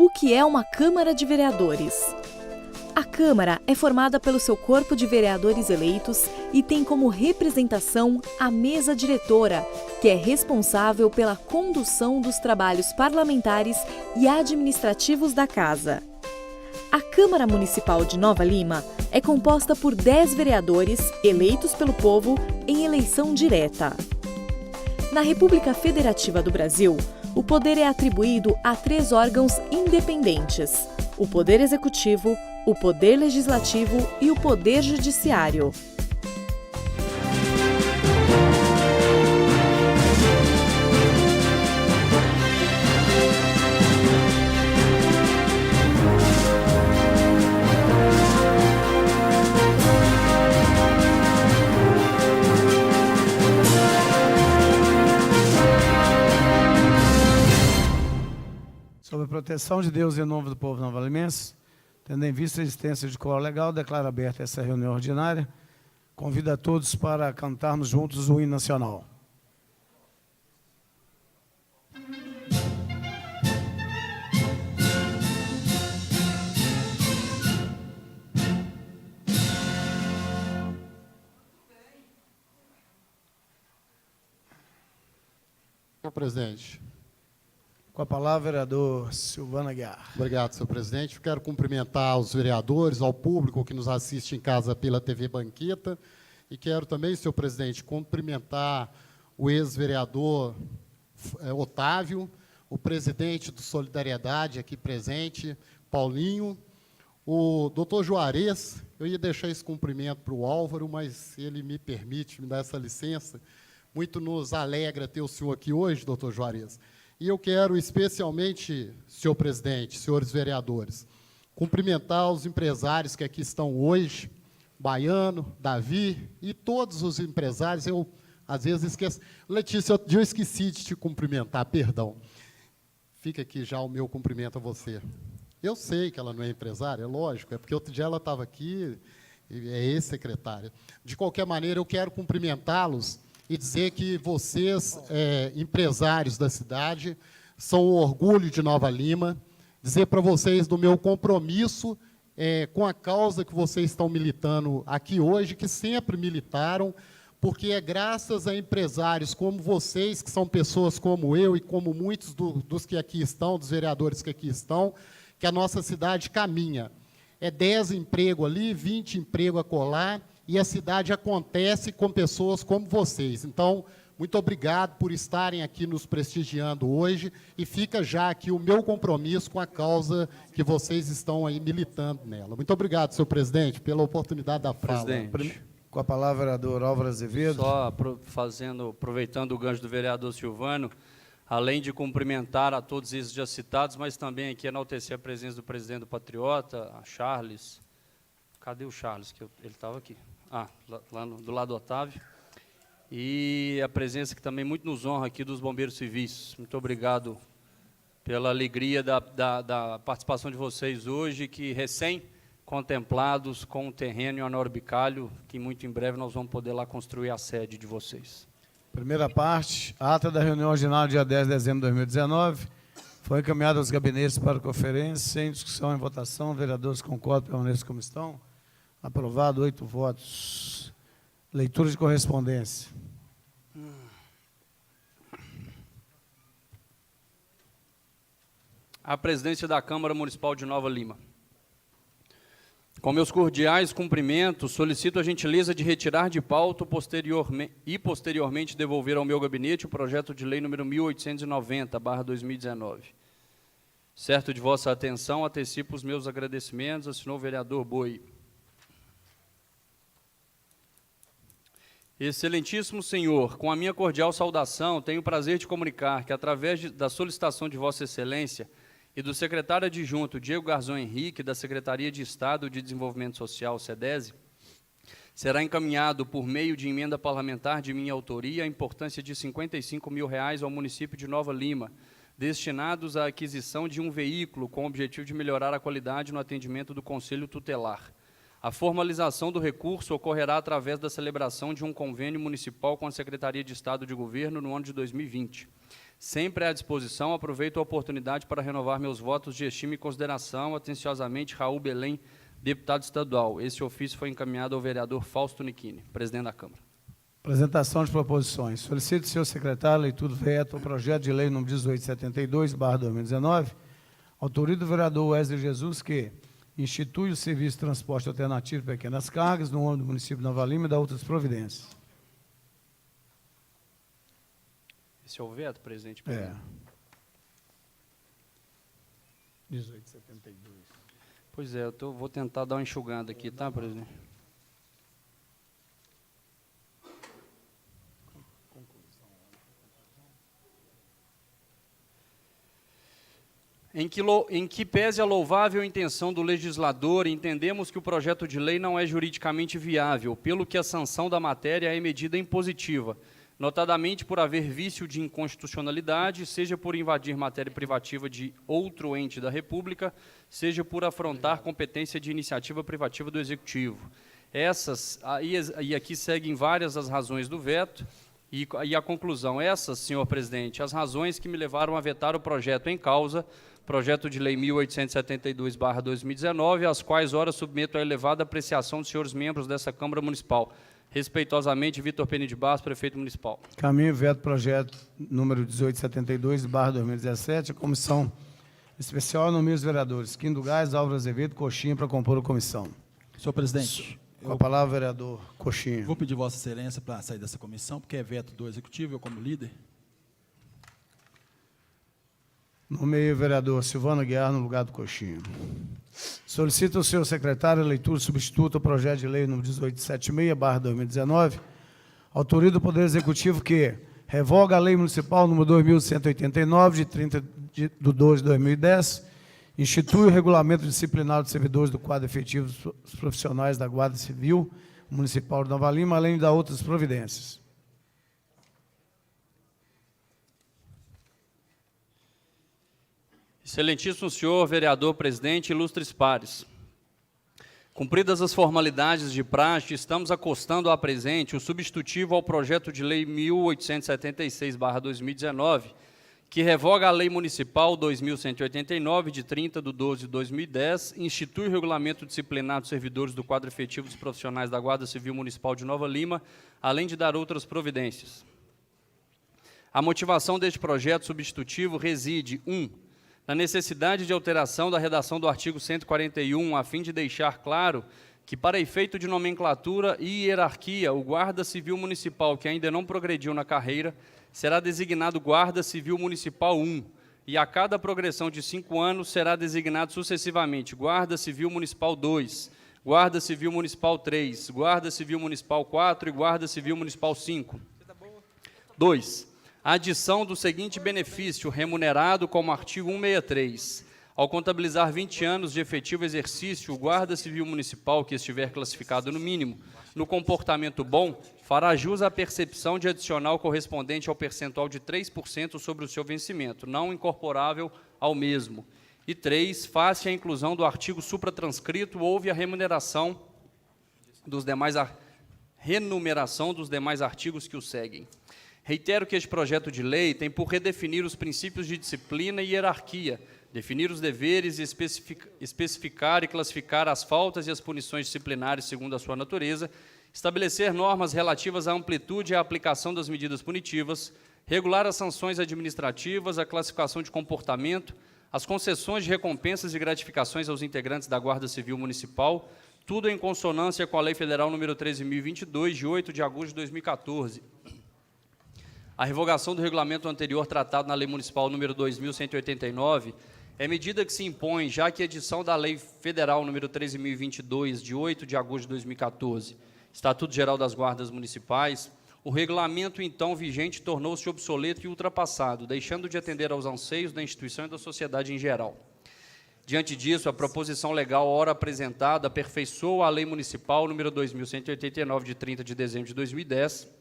O que é uma Câmara de Vereadores? A Câmara é formada pelo seu corpo de vereadores eleitos e tem como representação a mesa diretora, que é responsável pela condução dos trabalhos parlamentares e administrativos da Casa. A Câmara Municipal de Nova Lima é composta por 10 vereadores eleitos pelo povo em eleição direta. Na República Federativa do Brasil, o poder é atribuído a 3 órgãos independentes: o Poder Executivo, o Poder Legislativo e o Poder Judiciário. Sob a proteção de Deus e em nome do povo novalimense, tendo em vista a existência de quórum legal, declaro aberta essa reunião ordinária. Convido a todos para cantarmos juntos o hino nacional. Senhor presidente. Com a palavra, vereador Silvano Aguiar. Obrigado, senhor presidente. Eu quero cumprimentar os vereadores, ao público que nos assiste em casa pela TV Banqueta. E quero também, senhor presidente, cumprimentar o ex-vereador Otávio, o presidente do Solidariedade aqui presente, Paulinho, o doutor Juarez. Eu ia deixar esse cumprimento para o Álvaro, mas se ele me permite, me dá essa licença. Muito nos alegra ter o senhor aqui hoje, doutor Juarez. E eu quero especialmente, senhor presidente, senhores vereadores, cumprimentar os empresários que aqui estão hoje, Baiano, Davi e todos os empresários. Eu, às vezes, esqueço. Letícia, eu esqueci de te cumprimentar, perdão. Fica aqui já o meu cumprimento a você. Eu sei que ela não é empresária, é lógico, é porque outro dia ela estava aqui, é ex-secretária. De qualquer maneira, eu quero cumprimentá-los e dizer que vocês, empresários da cidade, são o orgulho de Nova Lima, dizer para vocês do meu compromisso com a causa que vocês estão militando aqui hoje, que sempre militaram, porque é graças a empresários como vocês, que são pessoas como eu e como muitos dos que aqui estão, dos vereadores que aqui estão, que a nossa cidade caminha. É 10 empregos ali, 20 empregos acolá, e a cidade acontece com pessoas como vocês. Então, muito obrigado por estarem aqui nos prestigiando hoje, e fica já aqui o meu compromisso com a causa que vocês estão aí militando nela. Muito obrigado, senhor presidente, pela oportunidade da fala. Presidente. Com a palavra, vereador Álvaro Azevedo. Só aproveitando o gancho do vereador Silvano, além de cumprimentar a todos esses já citados, mas também aqui enaltecer a presença do presidente do Patriota, a Charles. Cadê o Charles? Ele estava aqui. Lá do lado do Otávio. E a presença que também muito nos honra aqui dos bombeiros civis. Muito obrigado pela alegria da participação de vocês hoje, que recém-contemplados com o terreno e o Honório Bicalho, que muito em breve nós vamos poder lá construir a sede de vocês. Primeira parte, a ata da reunião ordinária, dia 10 de dezembro de 2019, foi encaminhada aos gabinetes para conferência, em discussão, em votação. Vereadores concordam, permaneçam como estão. Aprovado, 8 votos. Leitura de correspondência. A presidência da Câmara Municipal de Nova Lima. Com meus cordiais cumprimentos, solicito a gentileza de retirar de pauta posteriormente devolver ao meu gabinete o projeto de lei número 1890/2019. Certo de vossa atenção, antecipo os meus agradecimentos, assinou o vereador Boi. Excelentíssimo senhor, com a minha cordial saudação, tenho o prazer de comunicar que, através da solicitação de vossa excelência e do secretário adjunto Diego Garzão Henrique, da Secretaria de Estado de Desenvolvimento Social, SEDESE, será encaminhado por meio de emenda parlamentar de minha autoria a importância de R$ 55 mil ao município de Nova Lima, destinados à aquisição de um veículo com o objetivo de melhorar a qualidade no atendimento do Conselho Tutelar. A formalização do recurso ocorrerá através da celebração de um convênio municipal com a Secretaria de Estado de Governo no ano de 2020. Sempre à disposição, aproveito a oportunidade para renovar meus votos de estima e consideração. Atenciosamente, Raul Belém, deputado estadual. Esse ofício foi encaminhado ao vereador Fausto Nichini, presidente da Câmara. Apresentação de proposições. Solicito, senhor secretário, leitura do veto ao projeto de lei número 1872/2019, autoria do vereador Wesley Jesus, que institui o serviço de transporte alternativo de pequenas cargas no âmbito do município de Nova Lima e da outras providências. Esse é o veto, presidente? 1872. Pois é, vou tentar dar uma enxugada aqui, tá, presidente? Em que pese a louvável intenção do legislador, entendemos que o projeto de lei não é juridicamente viável, pelo que a sanção da matéria é medida impositiva, notadamente por haver vício de inconstitucionalidade, seja por invadir matéria privativa de outro ente da República, seja por afrontar competência de iniciativa privativa do Executivo. E aqui seguem várias as razões do veto, e a conclusão, essas, senhor presidente, as razões que me levaram a vetar o projeto em causa, projeto de lei 1872/2019, às quais ora submeto à elevada apreciação dos senhores membros dessa Câmara Municipal. Respeitosamente, Vitor Peni de Barros, prefeito municipal. Caminho veto projeto número 1872/2017, a comissão especial nomeia os vereadores Quindo Gás, Álvaro Azevedo, Coxinha para compor a comissão. Senhor presidente, Com a palavra, vereador Coxinha. vou pedir Vossa Excelência para sair dessa comissão, porque é veto do Executivo, eu como líder. Nomeio o vereador Silvano Guiar no lugar do Coxinha. Solicito ao senhor secretário a leitura substituta ao projeto de lei número 1876/2019, autoria do Poder Executivo que revoga a lei municipal número 2189, de 30/12/2010, institui o regulamento disciplinar dos servidores do quadro efetivo dos profissionais da Guarda Civil Municipal de Nova Lima, além de outras providências. Excelentíssimo senhor vereador presidente, ilustres pares. Cumpridas as formalidades de praxe, estamos acostando à presente o substitutivo ao projeto de lei 1876/2019, que revoga a lei municipal 2189, de 30/12/2010, institui o regulamento disciplinar dos servidores do quadro efetivo dos profissionais da Guarda Civil Municipal de Nova Lima, além de dar outras providências. A motivação deste projeto substitutivo reside, 1. Na necessidade de alteração da redação do artigo 141, a fim de deixar claro que, para efeito de nomenclatura e hierarquia, o Guarda Civil Municipal, que ainda não progrediu na carreira, será designado Guarda Civil Municipal 1, e a cada progressão de 5 anos será designado sucessivamente Guarda Civil Municipal 2, Guarda Civil Municipal 3, Guarda Civil Municipal 4 e Guarda Civil Municipal 5. 2. A adição do seguinte benefício remunerado como artigo 163. Ao contabilizar 20 anos de efetivo exercício, o Guarda Civil Municipal que estiver classificado no mínimo no comportamento bom, fará jus à percepção de adicional correspondente ao percentual de 3% sobre o seu vencimento, não incorporável ao mesmo. E 3, face à inclusão do artigo supratranscrito, houve a renumeração dos demais artigos que o seguem. Reitero que este projeto de lei tem por redefinir os princípios de disciplina e hierarquia, definir os deveres e especificar e classificar as faltas e as punições disciplinares segundo a sua natureza, estabelecer normas relativas à amplitude e à aplicação das medidas punitivas, regular as sanções administrativas, a classificação de comportamento, as concessões de recompensas e gratificações aos integrantes da Guarda Civil Municipal, tudo em consonância com a Lei Federal número 13.022, de 8 de agosto de 2014. A revogação do regulamento anterior tratado na Lei Municipal número 2.189 é medida que se impõe, já que a edição da Lei Federal número 13.022, de 8 de agosto de 2014, Estatuto Geral das Guardas Municipais, o regulamento então vigente tornou-se obsoleto e ultrapassado, deixando de atender aos anseios da instituição e da sociedade em geral. Diante disso, a proposição legal ora apresentada aperfeiçoa a Lei Municipal número 2.189, de 30 de dezembro de 2010,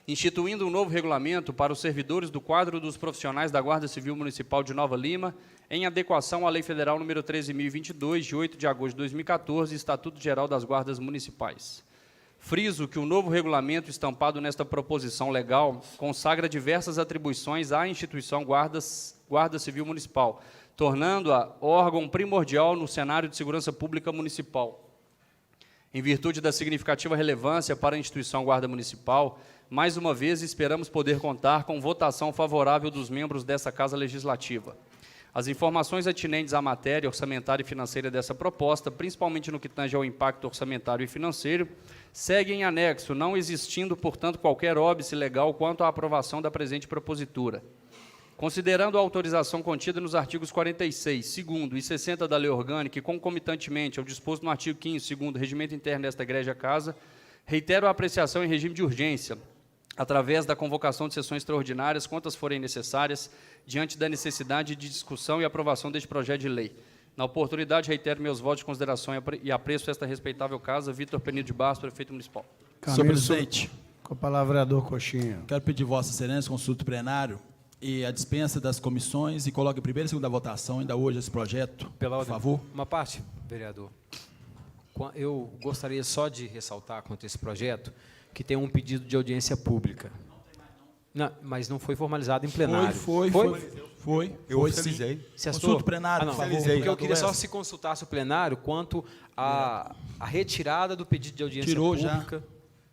instituindo um novo regulamento para os servidores do quadro dos profissionais da Guarda Civil Municipal de Nova Lima, em adequação à Lei Federal número 13.022, de 8 de agosto de 2014, Estatuto Geral das Guardas Municipais. Friso que o novo regulamento estampado nesta proposição legal consagra diversas atribuições à instituição Guarda Civil Municipal, tornando-a órgão primordial no cenário de segurança pública municipal. Em virtude da significativa relevância para a instituição Guarda Municipal, mais uma vez esperamos poder contar com votação favorável dos membros dessa Casa Legislativa. As informações atinentes à matéria orçamentária e financeira dessa proposta, principalmente no que tange ao impacto orçamentário e financeiro, seguem em anexo, não existindo, portanto, qualquer óbice legal quanto à aprovação da presente propositura. Considerando a autorização contida nos artigos 46, 2º e 60 da Lei Orgânica e concomitantemente ao disposto no artigo 5º, 2º, Regimento Interno desta Egrégia Casa, reitero a apreciação em regime de urgência, através da convocação de sessões extraordinárias, quantas forem necessárias, diante da necessidade de discussão e aprovação deste projeto de lei. Na oportunidade, reitero meus votos de consideração e apreço esta respeitável casa. Vitor Penido de Barros, prefeito municipal. Senhor presidente, Com a palavra, vereador Coxinha. quero pedir Vossa Excelência, consulta plenário e a dispensa das comissões e coloque em primeira e segunda votação, ainda hoje, esse projeto, Pela por ordem. favor. Uma parte, vereador. Eu gostaria só de ressaltar quanto a esse projeto que tem um pedido de audiência pública. Não, mas não foi formalizado em plenário. Foi, Eu sim. oficializei. Se as Consulta to- plenário, não, por favor. porque eu queria só vereador se consultasse o plenário quanto à retirada do pedido de audiência Tirou já. pública.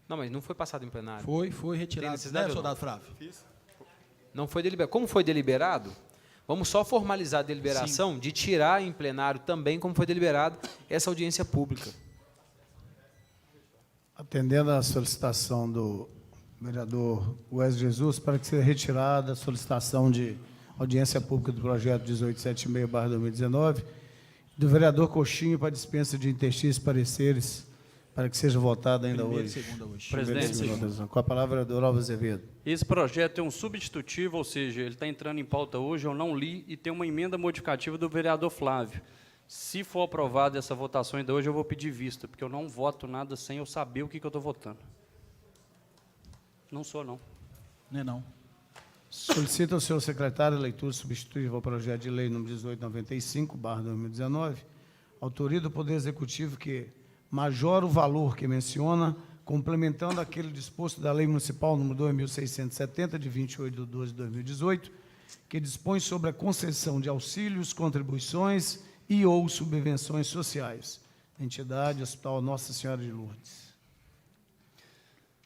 Não, mas não foi passado em plenário. Foi retirado. necessidade Né, ou não? soldado Flávio? Não foi deliberado. Como foi deliberado, vamos só formalizar a deliberação de tirar em plenário também, como foi deliberado, essa audiência pública. Atendendo à solicitação do vereador Wesley Jesus, para que seja retirada a solicitação de audiência pública do projeto 1876/2019, do vereador Coxinha para dispensa de interstícios e pareceres, para que seja votado ainda Primeira e hoje. segunda hoje. Presidente. Primeira e segunda votação. Com a palavra, vereador Alves Azevedo. Esse projeto é um substitutivo, ou seja, ele está entrando em pauta hoje, eu não li, e tem uma emenda modificativa do vereador Flávio. Se for aprovada essa votação ainda hoje, eu vou pedir vista, porque eu não voto nada sem eu saber o que eu estou votando. Não sou, não. Não. Solicita ao senhor secretário a leitura substitutiva ao projeto de lei número 1895/2019, autoria do Poder Executivo que majora o valor que menciona, complementando aquele disposto da Lei Municipal número 2670, de 28/12/2018, que dispõe sobre a concessão de auxílios, contribuições e ou subvenções sociais. Entidade Hospital Nossa Senhora de Lourdes.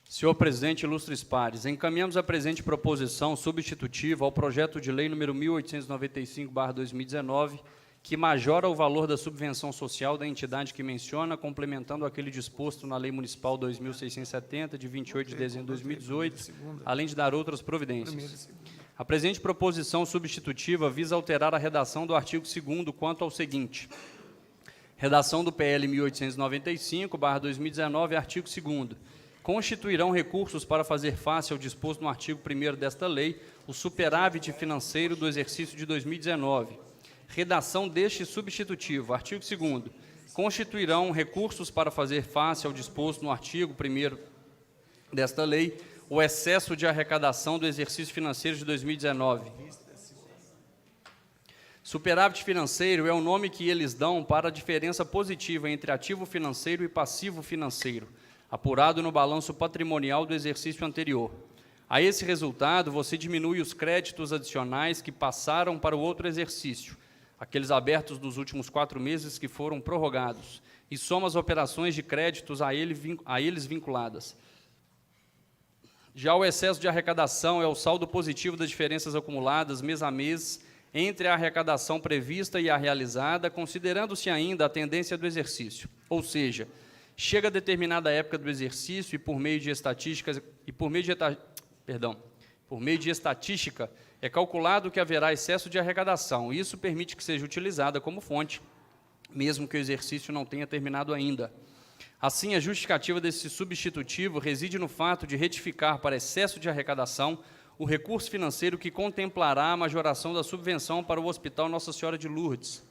Senhor presidente, ilustres pares, encaminhamos a presente proposição substitutiva ao projeto de lei número 1895/2019, que majora o valor da subvenção social da entidade que menciona, complementando aquele disposto na Lei Municipal 2670, de 28 de dezembro de 2018, além de dar outras providências. A presente proposição substitutiva visa alterar a redação do artigo 2º quanto ao seguinte: redação do PL 1895/2019, artigo 2º. Constituirão recursos para fazer face ao disposto no artigo 1º desta lei, o superávit financeiro do exercício de 2019. Redação deste substitutivo. Artigo 2º. Constituirão recursos para fazer face ao disposto no artigo 1º desta lei, o excesso de arrecadação do exercício financeiro de 2019. Superávit financeiro é o nome que eles dão para a diferença positiva entre ativo financeiro e passivo financeiro, apurado no balanço patrimonial do exercício anterior. A esse resultado, você diminui os créditos adicionais que passaram para o outro exercício, aqueles abertos dos últimos 4 meses que foram prorrogados, e soma as operações de créditos a eles vinculadas. Já o excesso de arrecadação é o saldo positivo das diferenças acumuladas mês a mês entre a arrecadação prevista e a realizada, considerando-se ainda a tendência do exercício. Ou seja, chega a determinada época do exercício e por meio de estatísticas é calculado que haverá excesso de arrecadação. Isso permite que seja utilizada como fonte, mesmo que o exercício não tenha terminado ainda. Assim, a justificativa desse substitutivo reside no fato de retificar para excesso de arrecadação o recurso financeiro que contemplará a majoração da subvenção para o Hospital Nossa Senhora de Lourdes.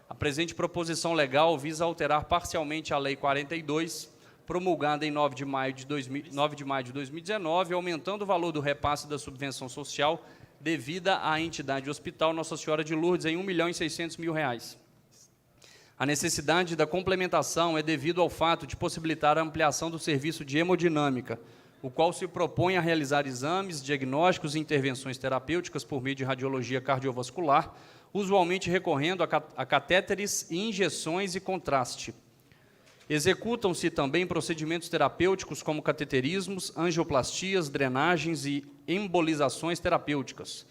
A presente proposição legal visa alterar parcialmente a Lei 42, promulgada em 9 de maio de 2019, aumentando o valor do repasse da subvenção social devida à entidade Hospital Nossa Senhora de Lourdes em R$ 1.600.000. A necessidade da complementação é devido ao fato de possibilitar a ampliação do serviço de hemodinâmica, o qual se propõe a realizar exames, diagnósticos e intervenções terapêuticas por meio de radiologia cardiovascular, usualmente recorrendo a catéteres e injeções e contraste. Executam-se também procedimentos terapêuticos como cateterismos, angioplastias, drenagens e embolizações terapêuticas.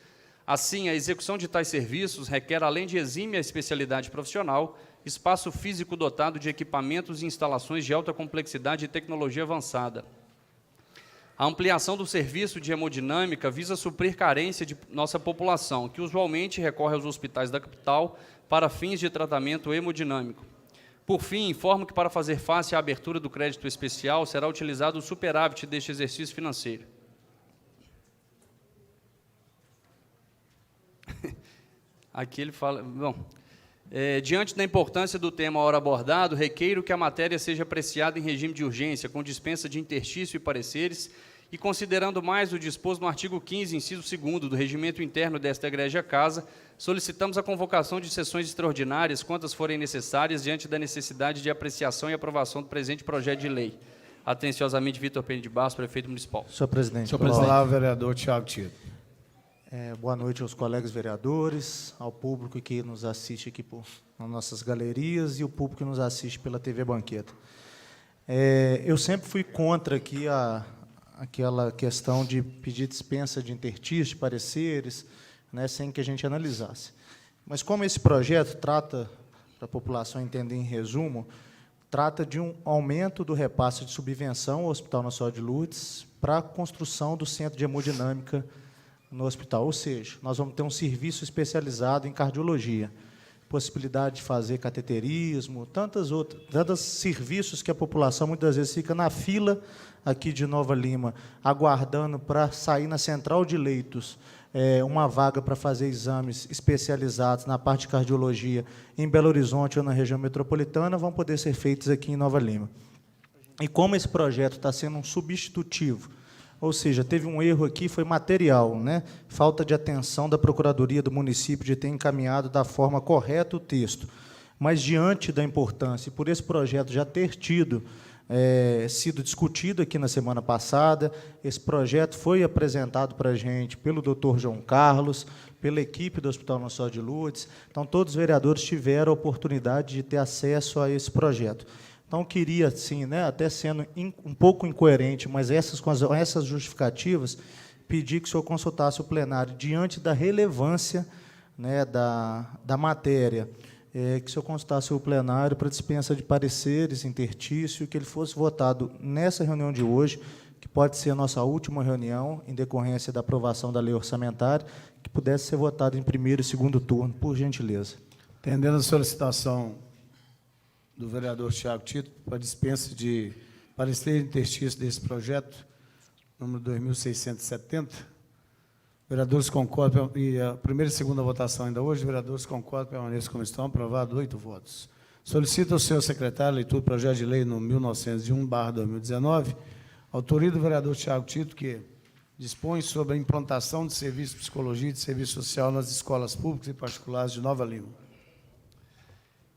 Assim, a execução de tais serviços requer, além de exímia especialidade profissional, espaço físico dotado de equipamentos e instalações de alta complexidade e tecnologia avançada. A ampliação do serviço de hemodinâmica visa suprir carência de nossa população, que usualmente recorre aos hospitais da capital para fins de tratamento hemodinâmico. Por fim, informo que para fazer face à abertura do crédito especial será utilizado o superávit deste exercício financeiro. Aqui ele fala... Bom, diante da importância do tema ora abordado, requeiro que a matéria seja apreciada em regime de urgência, com dispensa de interstício e pareceres, e considerando mais o disposto no artigo 15, inciso 2º, do regimento interno desta egrégia Casa, solicitamos a convocação de sessões extraordinárias, quantas forem necessárias, diante da necessidade de apreciação e aprovação do presente projeto de lei. Atenciosamente, Vitor Pena de Barros, prefeito municipal. Senhor presidente. Senhor presidente. Olá, vereador Thiago Tito. Boa noite aos colegas vereadores, ao público que nos assiste aqui nas nossas galerias e o público que nos assiste pela TV Banqueta. Eu sempre fui contra aqui aquela questão de pedir dispensa de interstício, de pareceres, né, sem que a gente analisasse. Mas como esse projeto trata, para a população entender em resumo, trata de um aumento do repasse de subvenção ao Hospital Nacional de Lourdes para a construção do centro de hemodinâmica no hospital. Ou seja, nós vamos ter um serviço especializado em cardiologia, possibilidade de fazer cateterismo, tantos serviços que a população muitas vezes fica na fila aqui de Nova Lima, aguardando para sair na central de leitos uma vaga para fazer exames especializados na parte de cardiologia em Belo Horizonte ou na região metropolitana, vão poder ser feitos aqui em Nova Lima. E como esse projeto está sendo um substitutivo, ou seja, teve um erro aqui, foi material, né? Falta de atenção da Procuradoria do município de ter encaminhado da forma correta o texto. Mas, diante da importância, e por esse projeto já ter sido discutido aqui na semana passada, esse projeto foi apresentado para a gente pelo doutor João Carlos, pela equipe do Hospital Nacional de Lourdes, então todos os vereadores tiveram a oportunidade de ter acesso a esse projeto. Então, queria, assim, né, até sendo um pouco incoerente, mas com essas justificativas, pedir que o senhor consultasse o plenário diante da relevância, né, da matéria, que o senhor consultasse o plenário para dispensa de pareceres, interstício, que ele fosse votado nessa reunião de hoje, que pode ser a nossa última reunião, em decorrência da aprovação da lei orçamentária, que pudesse ser votado em primeiro e segundo turno, por gentileza. Atendendo a solicitação do vereador Thiago Tito para dispensa de parecer interstício desse projeto, número 2670. Vereadores concordam, e a primeira e segunda votação ainda hoje, vereadores concordam, permaneçam como estão, aprovado, 8 votos. Solicito ao senhor secretário a leitura do projeto de lei número 1901/2019, autoria do vereador Thiago Tito, que dispõe sobre a implantação de serviço de psicologia e de serviço social nas escolas públicas e particulares de Nova Lima.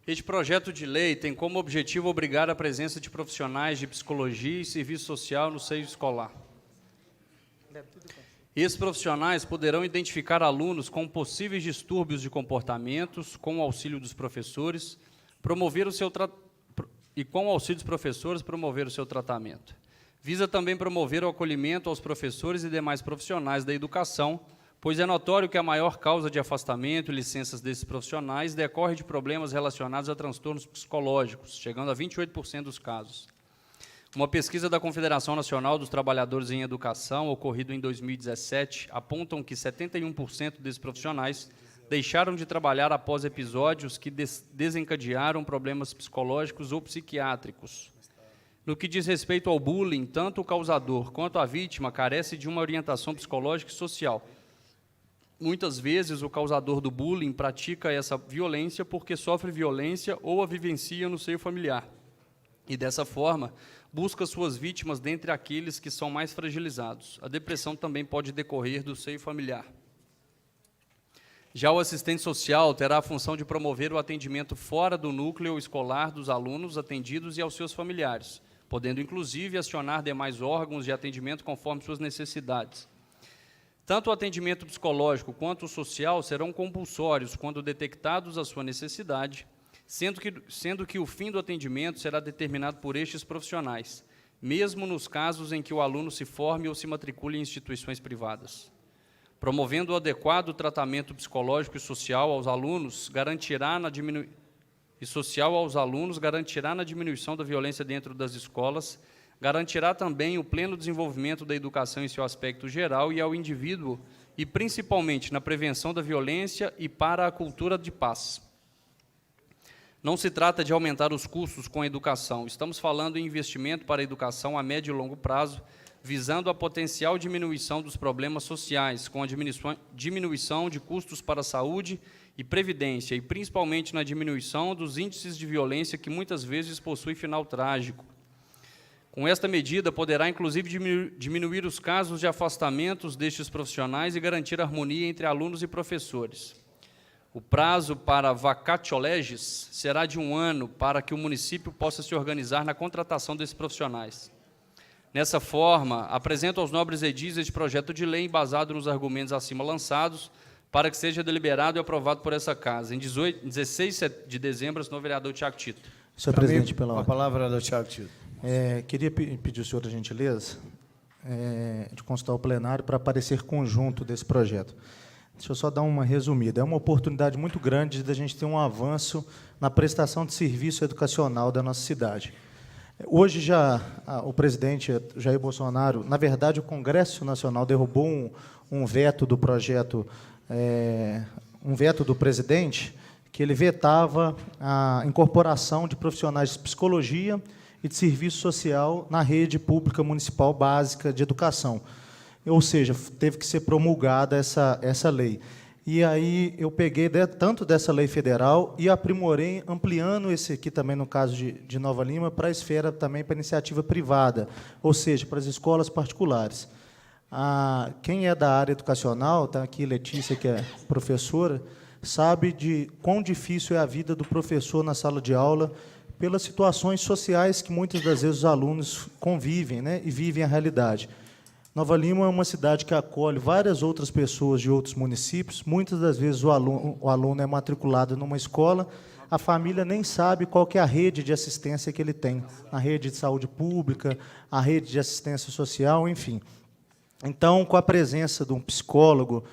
Este projeto de lei tem como objetivo obrigar a presença de profissionais de psicologia e serviço social no seio escolar. Esses profissionais poderão identificar alunos com possíveis distúrbios de comportamentos, com o auxílio dos professores, promover o seu tratamento. Visa também promover o acolhimento aos professores e demais profissionais da educação, pois é notório que a maior causa de afastamento e licenças desses profissionais decorre de problemas relacionados a transtornos psicológicos, chegando a 28% dos casos. Uma pesquisa da Confederação Nacional dos Trabalhadores em Educação, ocorrida em 2017, apontam que 71% desses profissionais deixaram de trabalhar após episódios que desencadearam problemas psicológicos ou psiquiátricos. No que diz respeito ao bullying, tanto o causador quanto a vítima carece de uma orientação psicológica e social. Muitas vezes, o causador do bullying pratica essa violência porque sofre violência ou a vivencia no seio familiar. E, dessa forma, busca suas vítimas dentre aqueles que são mais fragilizados. A depressão também pode decorrer do seio familiar. Já o assistente social terá a função de promover o atendimento fora do núcleo escolar dos alunos atendidos e aos seus familiares, podendo, inclusive, acionar demais órgãos de atendimento conforme suas necessidades. Tanto o atendimento psicológico quanto o social serão compulsórios quando detectados a sua necessidade, sendo que o fim do atendimento será determinado por estes profissionais, mesmo nos casos em que o aluno se forme ou se matricule em instituições privadas. Promovendo o adequado tratamento psicológico e social aos alunos, garantirá na diminuição da violência dentro das escolas, garantirá também o pleno desenvolvimento da educação em seu aspecto geral e ao indivíduo, e principalmente na prevenção da violência e para a cultura de paz. Não se trata de aumentar os custos com a educação, estamos falando em investimento para a educação a médio e longo prazo, visando a potencial diminuição dos problemas sociais, com a diminuição de custos para a saúde e previdência, e principalmente na diminuição dos índices de violência que muitas vezes possuem final trágico. Com esta medida, poderá, inclusive, diminuir os casos de afastamentos destes profissionais e garantir a harmonia entre alunos e professores. O prazo para vacatio legis será de 1 ano para que o município possa se organizar na contratação desses profissionais. Nessa forma, apresento aos nobres edis este projeto de lei embasado nos argumentos acima lançados para que seja deliberado e aprovado por essa Casa. Em 16 de dezembro, assinou o vereador Tiago Tito. Senhor presidente, pela A ordem. palavra, vereador Tiago Tito. Queria pedir ao senhor a gentileza de consultar o plenário para parecer conjunto desse projeto. Deixa eu só dar uma resumida. É uma oportunidade muito grande da gente ter um avanço na prestação de serviço educacional da nossa cidade. Hoje já o presidente Jair Bolsonaro, na verdade, o Congresso Nacional derrubou um veto do projeto, um veto do presidente, que ele vetava a incorporação de profissionais de psicologia e de serviço social na rede pública municipal básica de educação. Ou seja, teve que ser promulgada essa lei. E aí eu peguei tanto dessa lei federal e aprimorei, ampliando esse aqui também, no caso de Nova Lima, para a esfera também, para a iniciativa privada, ou seja, para as escolas particulares. Quem é da área educacional, está aqui Letícia, que é professora, sabe de quão difícil é a vida do professor na sala de aula, pelas situações sociais que muitas das vezes os alunos convivem, né, e vivem a realidade. Nova Lima é uma cidade que acolhe várias outras pessoas de outros municípios. Muitas das vezes o aluno é matriculado numa escola, a família nem sabe qual que é a rede de assistência que ele tem, a rede de saúde pública, a rede de assistência social, enfim. Então, com a presença de um psicólogo,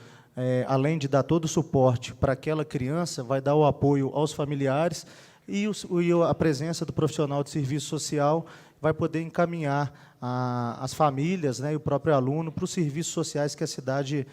além de dar todo o suporte para aquela criança, vai dar o apoio aos familiares e a presença do profissional de serviço social vai poder encaminhar as famílias, né, e o próprio aluno para os serviços sociais que a cidade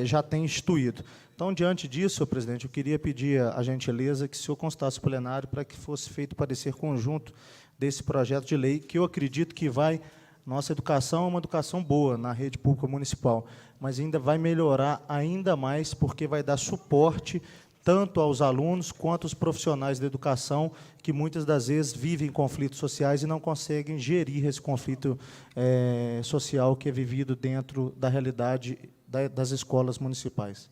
já tem instituído. Então, diante disso, senhor presidente, eu queria pedir a gentileza que o senhor constasse o plenário para que fosse feito parecer conjunto desse projeto de lei, que eu acredito que vai... Nossa educação é uma educação boa na rede pública municipal, mas ainda vai melhorar ainda mais, porque vai dar suporte tanto aos alunos quanto aos profissionais da educação, que muitas das vezes vivem conflitos sociais e não conseguem gerir esse conflito social que é vivido dentro da realidade das escolas municipais.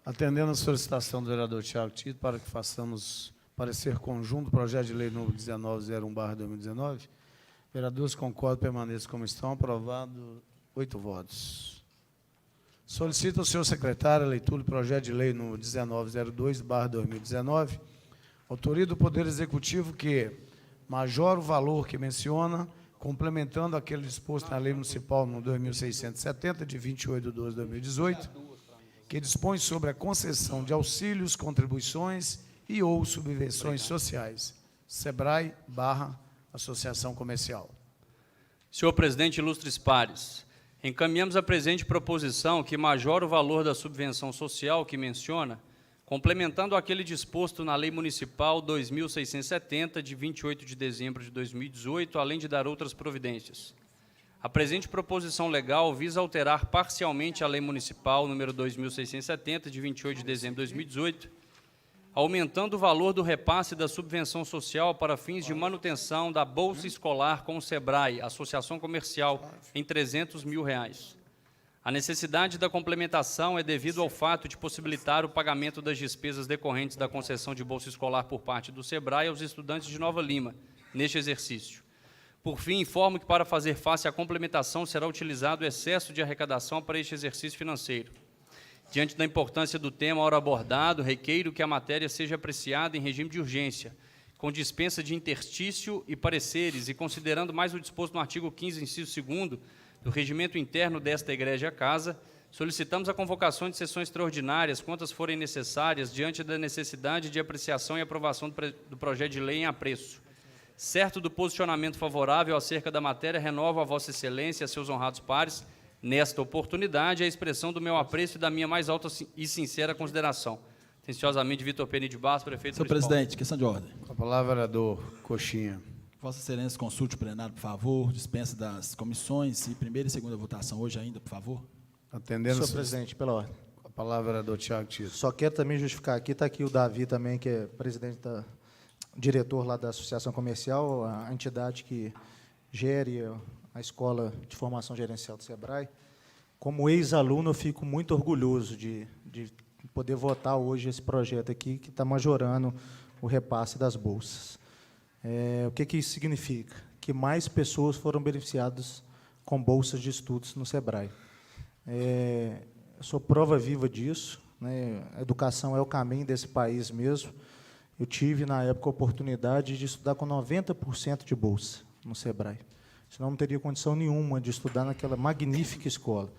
Atendendo a solicitação do vereador Tiago Tito para que façamos parecer conjunto o projeto de lei número 1901/2019, vereadores concordam, permaneçam como estão. Aprovado, 8 votos. Solicito ao senhor secretário a leitura do projeto de lei número 1902/2019, autoria do Poder Executivo que majora o valor que menciona, complementando aquele disposto na Lei Municipal número 2670, de 28/12/2018, que dispõe sobre a concessão de auxílios, contribuições e ou subvenções sociais. SEBRAE / Associação Comercial. Senhor presidente, ilustres pares, encaminhamos a presente proposição que majora o valor da subvenção social que menciona, complementando aquele disposto na Lei Municipal 2670, de 28 de dezembro de 2018, além de dar outras providências. A presente proposição legal visa alterar parcialmente a Lei Municipal número 2670, de 28 de dezembro de 2018, aumentando o valor do repasse da subvenção social para fins de manutenção da Bolsa Escolar com o SEBRAE, Associação Comercial, em R$ 300 mil. A necessidade da complementação é devido ao fato de possibilitar o pagamento das despesas decorrentes da concessão de bolsa escolar por parte do SEBRAE aos estudantes de Nova Lima, neste exercício. Por fim, informo que para fazer face à complementação será utilizado o excesso de arrecadação para este exercício financeiro. Diante da importância do tema ora abordado, requeiro que a matéria seja apreciada em regime de urgência, com dispensa de interstício e pareceres, e considerando mais o disposto no artigo 15, inciso 2º, do regimento interno desta Egrégia Casa, solicitamos a convocação de sessões extraordinárias, quantas forem necessárias, diante da necessidade de apreciação e aprovação do projeto de lei em apreço. Certo do posicionamento favorável acerca da matéria, renovo a Vossa Excelência e a seus honrados pares, nesta oportunidade, a expressão do meu apreço e da minha mais alta e sincera consideração. Atenciosamente, Vitor Peni de Barros, prefeito Senhor municipal. presidente, questão de ordem. Com a palavra, vereador Coxinha. Vossa Excelência, consulte o plenário, por favor. Dispensa das comissões e primeira e segunda votação hoje ainda, por favor. Atendendo. Senhor presidente, pela ordem. Com a palavra, vereador Tiago Tito. Só quero também justificar aqui, está aqui o Davi também, que é presidente diretor lá da Associação Comercial, a entidade que gere a Escola de Formação Gerencial do SEBRAE. Como ex-aluno, eu fico muito orgulhoso de poder votar hoje esse projeto aqui, que está majorando o repasse das bolsas. O que isso significa? Que mais pessoas foram beneficiadas com bolsas de estudos no SEBRAE. Eu sou prova viva disso, né? A educação é o caminho desse país mesmo. Eu tive, na época, a oportunidade de estudar com 90% de bolsa no SEBRAE. Senão não teria condição nenhuma de estudar naquela magnífica escola.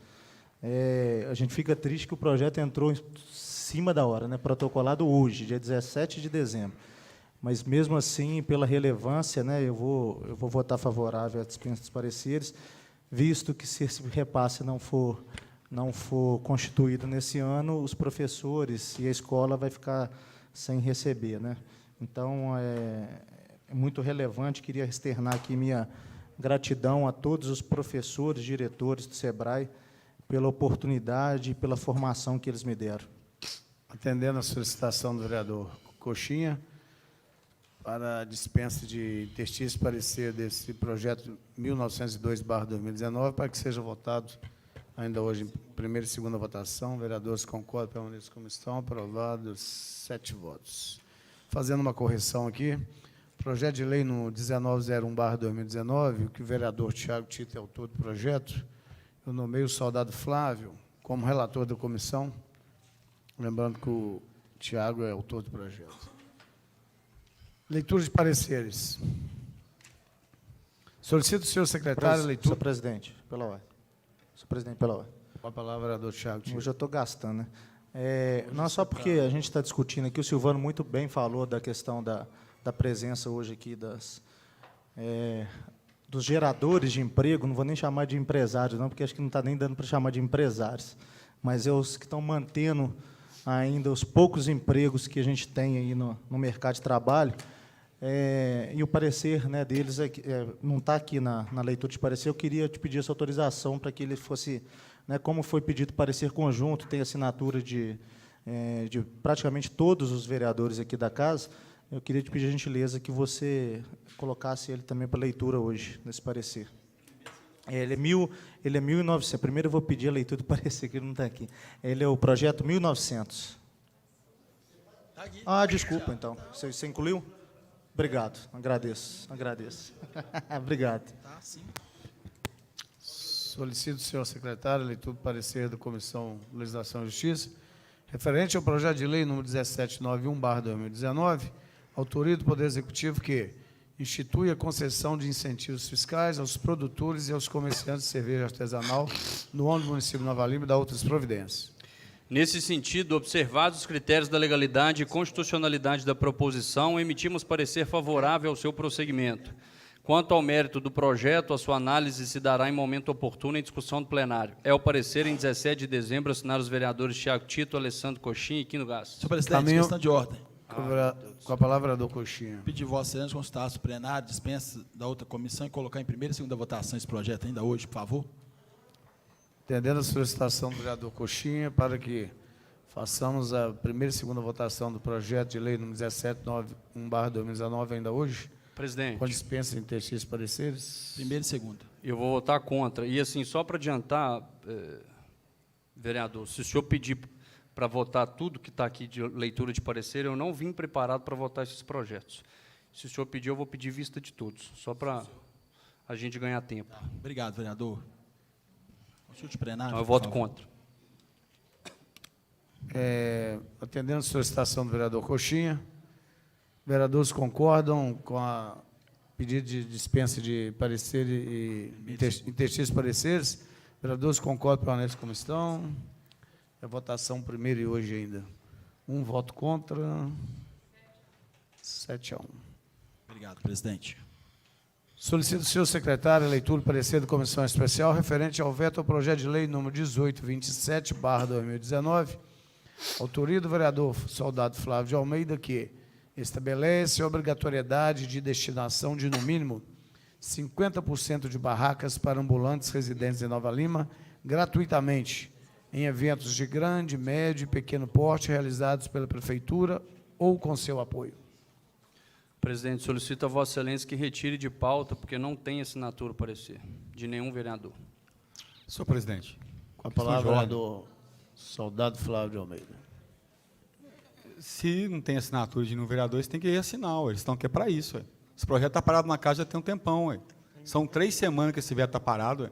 A gente fica triste que o projeto entrou em cima da hora, né? Protocolado hoje, dia 17 de dezembro. Mas, mesmo assim, pela relevância, né, eu vou votar favorável à dispensa dos pareceres, visto que, se esse repasse não for constituído nesse ano, os professores e a escola vai ficar sem receber, né? Então, é muito relevante. Queria externar aqui minha gratidão a todos os professores, diretores do SEBRAE, pela oportunidade e pela formação que eles me deram. Atendendo a solicitação do vereador Coxinha, para a dispensa de interstício e parecer desse projeto 1902/2019, para que seja votado ainda hoje em primeira e segunda votação. Vereadores concordam, permaneçam como estão. Aprovados 7 votos. Fazendo uma correção aqui, projeto de lei no 1901/2019, que o vereador Tiago Tito é autor do projeto, eu nomeio o soldado Flávio como relator da comissão, lembrando que o Tiago é autor do projeto. Leitura de pareceres. Solicito o senhor secretário a leitura. Senhor presidente, pela ordem. Senhor presidente, pela ordem. Com a palavra, vereador Tiago Tito. Hoje eu estou gastando, né? Não só porque a gente está discutindo aqui, o Silvano muito bem falou da questão da presença hoje aqui dos geradores de emprego, não vou nem chamar de empresários, não, porque acho que não está nem dando para chamar de empresários, mas os que estão mantendo ainda os poucos empregos que a gente tem aí no mercado de trabalho. E o parecer, né, deles não está aqui na leitura de parecer. Eu queria te pedir essa autorização para que ele fosse, né, como foi pedido parecer conjunto, tem assinatura de praticamente todos os vereadores aqui da casa. Eu queria te pedir a gentileza que você colocasse ele também para leitura hoje, nesse parecer. Ele é 1900. Primeiro eu vou pedir a leitura do parecer, que ele não está aqui. Ele é o projeto 1900. Desculpa, então. Você incluiu? Obrigado, agradeço. Obrigado. Solicito o senhor secretário a leitura do parecer da Comissão de Legislação e Justiça, referente ao projeto de lei número 1791/2019, autoria do Poder Executivo que institui a concessão de incentivos fiscais aos produtores e aos comerciantes de cerveja artesanal no âmbito do município de Nova Lima e da outras providências. Nesse sentido, observados os critérios da legalidade e constitucionalidade da proposição, emitimos parecer favorável ao seu prosseguimento. Quanto ao mérito do projeto, a sua análise se dará em momento oportuno em discussão do plenário. É o parecer em 17 de dezembro, assinados os vereadores Tiago Tito, Alessandro Coxinha e Quino Gasto. Senhor presidente, questão de ordem. Com a palavra, vereador Coxinha. Pedir Vossa Excelência consultar o plenário, dispensa da outra comissão e colocar em primeira e segunda votação esse projeto ainda hoje, por favor. Atendendo a solicitação do vereador Coxinha, para que façamos a primeira e segunda votação do projeto de lei número 1791/2019 ainda hoje. Presidente. Com dispensa de interstícios e pareceres. Primeira e segunda. Eu vou votar contra. E, assim, só para adiantar, Vereador, se o senhor pedir para votar tudo que está aqui de leitura de parecer, eu não vim preparado para votar esses projetos. Se o senhor pedir, eu vou pedir vista de todos, só para a gente ganhar tempo. Obrigado, vereador. Consulte plenário. Então, eu por voto favor. contra. Atendendo a solicitação do vereador Coxinha, vereadores concordam com a pedido de dispensa de parecer e interstícios pareceres? Vereadores concordam, permanecem como estão. A votação primeiro e hoje ainda. Um voto contra. 7-1. Obrigado, presidente. Solicito ao senhor secretário a leitura do parecer da Comissão Especial referente ao veto ao projeto de lei número 1827/2019, autoria do vereador Soldado Flávio de Almeida, que estabelece a obrigatoriedade de destinação de, no mínimo, 50% de barracas para ambulantes residentes em Nova Lima, gratuitamente, em eventos de grande, médio e pequeno porte realizados pela Prefeitura ou com seu apoio. Presidente, solicito a Vossa Excelência que retire de pauta, porque não tem assinatura parecer de nenhum vereador. Senhor presidente. Com a palavra, vereador Soldado Flávio de Almeida. Se não tem assinatura de nenhum vereador, eles têm que reassinar, eles estão aqui para isso. Ué. Esse projeto está parado na casa já tem um tempão. Ué. São 3 semanas que esse veto está parado. Ué.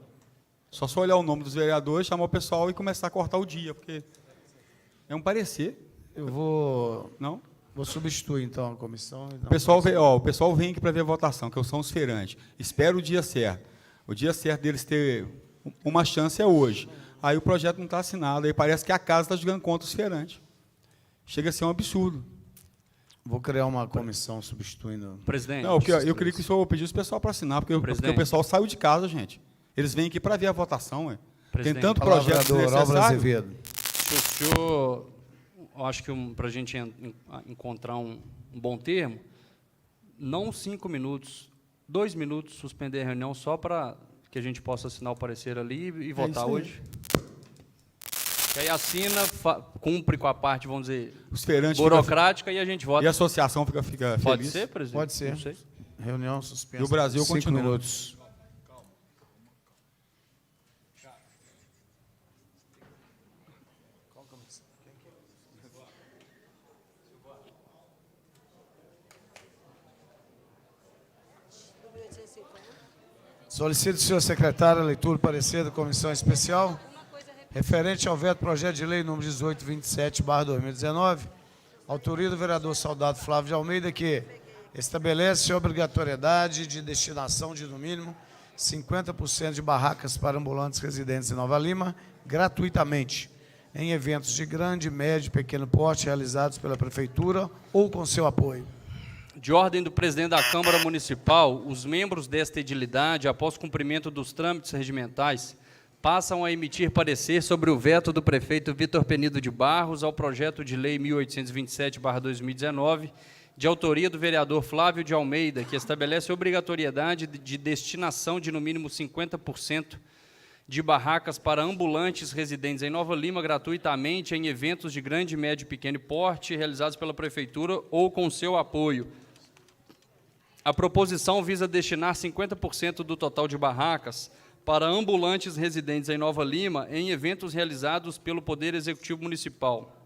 Só olhar o nome dos vereadores, chamar o pessoal e começar a cortar o dia, porque é um parecer. Eu vou Não? Vou substituir, então, a comissão. O pessoal vem aqui para ver a votação, que são os feirantes. Espera o dia certo. O dia certo deles ter uma chance é hoje. Aí o projeto não está assinado, aí parece que a casa está jogando contra os feirantes. Chega a ser um absurdo. Vou criar uma comissão substituindo. Presidente. Não, eu queria que o senhor pedisse o pessoal para assinar, porque o pessoal saiu de casa, gente. Eles vêm aqui para ver a votação. Ué. Tem tanto projeto desnecessário. Se o senhor... Eu acho que para a gente encontrar um bom termo, não 5 minutos, 2 minutos, suspender a reunião só para que a gente possa assinar o parecer ali e votar hoje. Que aí assina, cumpre com a parte, vamos dizer, os feirantes burocrática e a gente vota. E a associação fica feliz. Pode ser, presidente? Pode ser. Não sei. Reunião suspensa. E o Brasil 5 continua. minutos. Solicito ao senhor secretário a leitura do parecer da Comissão Especial referente ao veto projeto de lei número 1827/2019, autoria do vereador Soldado Flávio de Almeida, que estabelece a obrigatoriedade de destinação de, no mínimo, 50% de barracas para ambulantes residentes em Nova Lima, gratuitamente, em eventos de grande, médio e pequeno porte realizados pela Prefeitura ou com seu apoio. De ordem do presidente da Câmara Municipal, os membros desta edilidade, após cumprimento dos trâmites regimentais, passam a emitir parecer sobre o veto do prefeito Vitor Penido de Barros ao projeto de lei 1827/2019, de autoria do vereador Flávio de Almeida, que estabelece a obrigatoriedade de destinação de, no mínimo, 50% de barracas para ambulantes residentes em Nova Lima gratuitamente em eventos de grande, médio e pequeno porte realizados pela Prefeitura ou com seu apoio. A proposição visa destinar 50% do total de barracas para ambulantes residentes em Nova Lima em eventos realizados pelo Poder Executivo Municipal.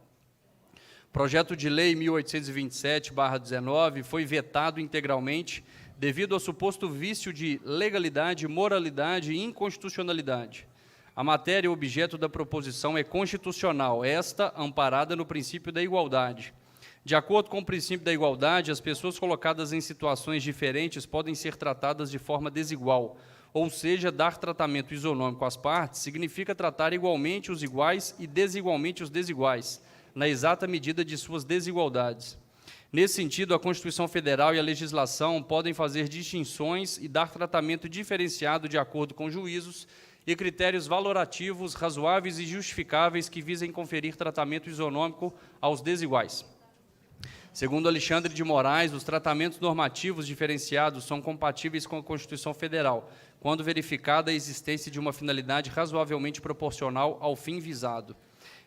O projeto de lei 1827/19 foi vetado integralmente devido ao suposto vício de legalidade, moralidade e inconstitucionalidade. A matéria objeto da proposição é constitucional, esta amparada no princípio da igualdade. De acordo com o princípio da igualdade, as pessoas colocadas em situações diferentes podem ser tratadas de forma desigual, ou seja, dar tratamento isonômico às partes significa tratar igualmente os iguais e desigualmente os desiguais, na exata medida de suas desigualdades. Nesse sentido, a Constituição Federal e a legislação podem fazer distinções e dar tratamento diferenciado de acordo com juízos e critérios valorativos razoáveis e justificáveis que visem conferir tratamento isonômico aos desiguais. Segundo Alexandre de Moraes, os tratamentos normativos diferenciados são compatíveis com a Constituição Federal, quando verificada a existência de uma finalidade razoavelmente proporcional ao fim visado.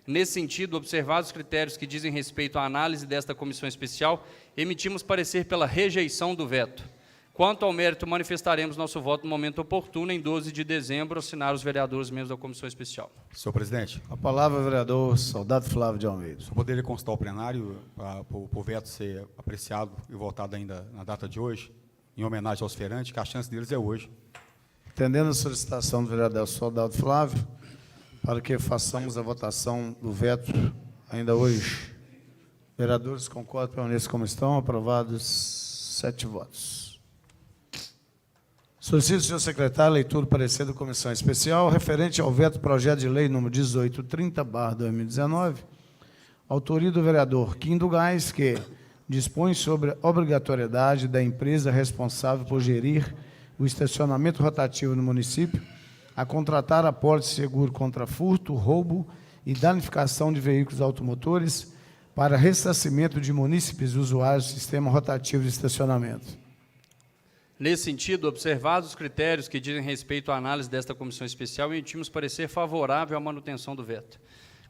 Nesse sentido, observados os critérios que dizem respeito à análise desta comissão especial, emitimos parecer pela rejeição do veto. Quanto ao mérito, manifestaremos nosso voto no momento oportuno, em 12 de dezembro, assinar os vereadores membros da comissão especial. Senhor presidente, A palavra, vereador Soldado Flávio de Almeida. só poderia constar o plenário para o veto ser apreciado e votado ainda na data de hoje, em homenagem aos feirantes, que a chance deles é hoje. Atendendo a solicitação do vereador Soldado Flávio, para que façamos a votação do veto ainda hoje. Vereadores concordam, permaneçam como estão. Aprovados 7 votos. Solicito, senhor secretário, a leitura do parecer da comissão especial referente ao veto do projeto de lei número 1830/2019, autoria do vereador Kim do Gás, que dispõe sobre a obrigatoriedade da empresa responsável por gerir o estacionamento rotativo no município a contratar apólice de seguro contra furto, roubo e danificação de veículos automotores para ressarcimento de munícipes usuários do sistema rotativo de estacionamento. Nesse sentido, observados os critérios que dizem respeito à análise desta comissão especial, emitimos parecer favorável à manutenção do veto.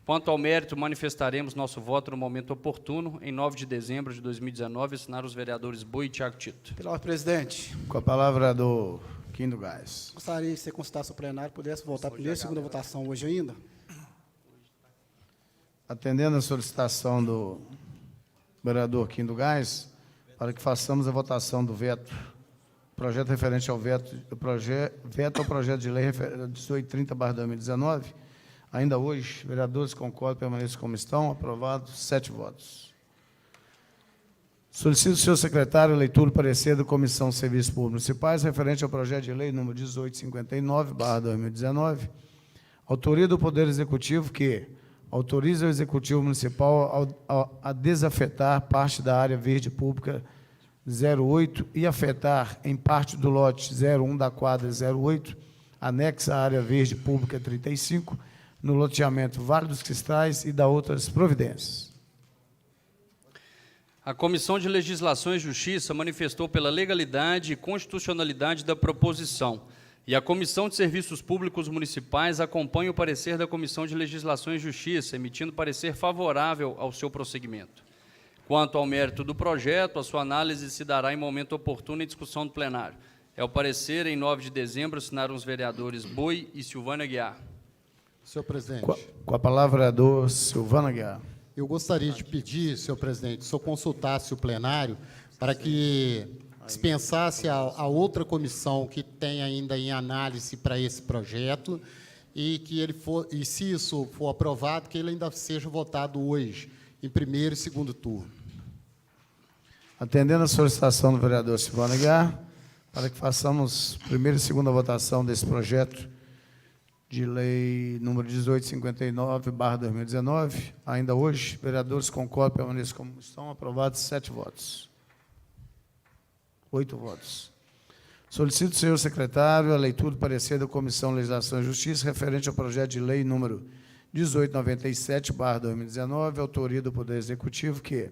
Quanto ao mérito, manifestaremos nosso voto no momento oportuno, em 9 de dezembro de 2019, assinar os vereadores Boi e Tiago Tito. Pela ordem, presidente, Com a palavra, do Kim do Gás. gostaria que você consultasse o plenário, pudesse voltar a primeira e segunda votação hoje ainda. Atendendo a solicitação do vereador Kim do Gás, para que façamos a votação do veto, projeto referente ao veto ao projeto de lei 1830/2019, ainda hoje, vereadores concordam, permaneçam como estão. Aprovados 7 votos. Solicito ao senhor secretário a leitura do parecer da Comissão de Serviços Públicos Municipais referente ao projeto de lei número 1859/2019, autoria do Poder Executivo que autoriza o Executivo Municipal a desafetar parte da área verde pública 08 e afetar em parte do lote 01 da quadra 08, anexa à área verde pública 35, no loteamento Vale dos Cristais e da outras providências. A Comissão de Legislação e Justiça manifestou pela legalidade e constitucionalidade da proposição, e a Comissão de Serviços Públicos Municipais acompanha o parecer da Comissão de Legislação e Justiça, emitindo parecer favorável ao seu prosseguimento. Quanto ao mérito do projeto, a sua análise se dará em momento oportuno em discussão do plenário. É o parecer, em 9 de dezembro, assinaram os vereadores Boi e Silvana Aguiar. Senhor presidente, Com a palavra, vereador Silvana Aguiar. eu gostaria de pedir, senhor presidente, se eu consultasse o plenário para que dispensasse a outra comissão que tem ainda em análise para esse projeto e que ele for, e se isso for aprovado, que ele ainda seja votado hoje, em primeiro e segundo turno. Atendendo a solicitação do vereador Silvana Aguiar, para que façamos primeira e segunda votação desse projeto de lei número 1859/2019, ainda hoje, vereadores concordam, permaneçam como estão. Aprovados 7 votos. 8 votos. Solicito, senhor secretário, a leitura do parecer da Comissão de Legislação e Justiça referente ao projeto de lei número 1897/2019, autoria do Poder Executivo, que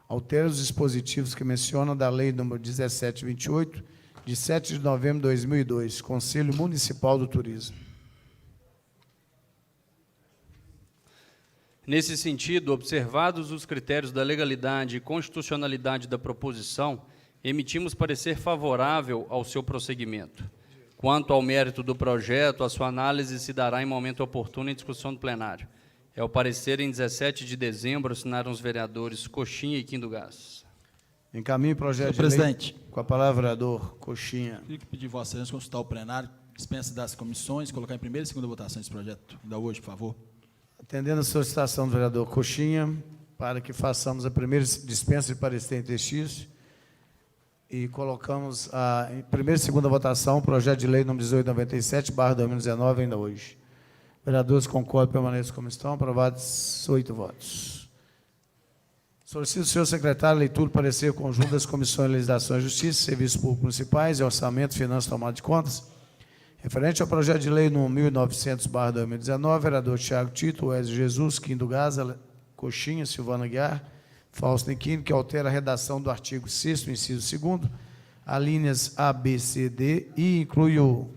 altera os dispositivos que mencionam da lei número 1728, de 7 de novembro de 2002, Conselho Municipal do Turismo. Nesse sentido, observados os critérios da legalidade e constitucionalidade da proposição, emitimos parecer favorável ao seu prosseguimento. Quanto ao mérito do projeto, a sua análise se dará em momento oportuno em discussão do plenário. É o parecer, em 17 de dezembro, assinaram os vereadores Coxinha e Kim do Gás. Encaminhe o projeto Senhor de lei. presidente. Com a palavra, vereador Coxinha. Queria pedir Vossa Excelência consultar o plenário, dispensa das comissões, colocar em primeira e segunda votação esse projeto, ainda hoje, por favor. Atendendo a solicitação do vereador Coxinha, para que façamos a primeira dispensa de parecer interstício e colocamos em primeira e segunda votação o projeto de lei número 1897/2019, ainda hoje. Vereadores concordam, permaneçam como estão. Aprovados 8 votos. Solicito ao senhor secretário a leitura do parecer conjunto das Comissões de Legislação e Justiça, Serviços Públicos Municipais e Orçamento, Finanças e Tomada de Contas, referente ao projeto de lei número 1900/2019, vereador Tiago Tito, Wesley Jesus, Kim do Gás, Coxinha, Silvana Aguiar, Fausto Niquino, que altera a redação do artigo 6º, inciso 2º, alíneas A, B, C, D, e inclui o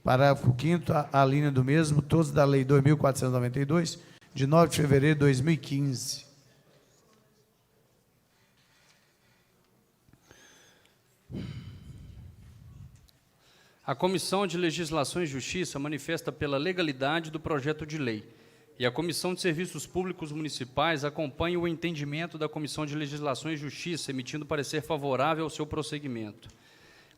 parágrafo 5º, a linha do mesmo, todos da Lei 2.492, de 9 de fevereiro de 2015. A Comissão de Legislação e Justiça manifesta pela legalidade do projeto de lei e a Comissão de Serviços Públicos Municipais acompanha o entendimento da Comissão de Legislação e Justiça, emitindo parecer favorável ao seu prosseguimento.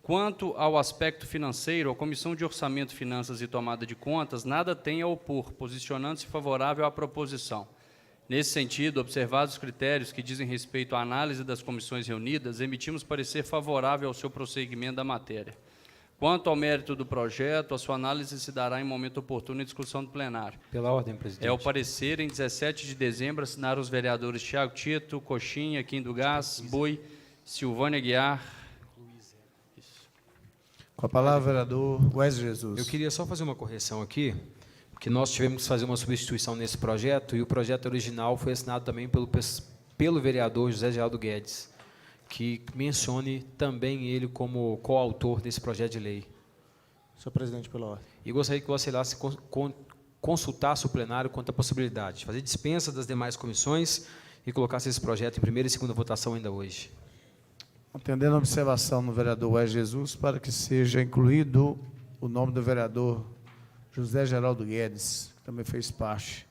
Quanto ao aspecto financeiro, a Comissão de Orçamento, Finanças e Tomada de Contas nada tem a opor, posicionando-se favorável à proposição. Nesse sentido, observados os critérios que dizem respeito à análise das comissões reunidas, emitimos parecer favorável ao seu prosseguimento da matéria. Quanto ao mérito do projeto, a sua análise se dará em momento oportuno em discussão do plenário. Pela ordem, presidente. É o parecer, em 17 de dezembro, assinaram os vereadores Tiago Tito, Coxinha, Kim do Gás, Boi, Silvânia Aguiar. Com a palavra, vereador Wesley Jesus. Eu queria só fazer uma correção aqui, porque nós tivemos que fazer uma substituição nesse projeto, e o projeto original foi assinado também pelo vereador José Geraldo Guedes, que mencione também ele como coautor desse projeto de lei. Senhor presidente, pela ordem. E gostaria que o Excelência consultasse o plenário quanto à possibilidade de fazer dispensa das demais comissões e colocasse esse projeto em primeira e segunda votação ainda hoje. Atendendo a observação do vereador Wesley Jesus, para que seja incluído o nome do vereador José Geraldo Guedes, que também fez parte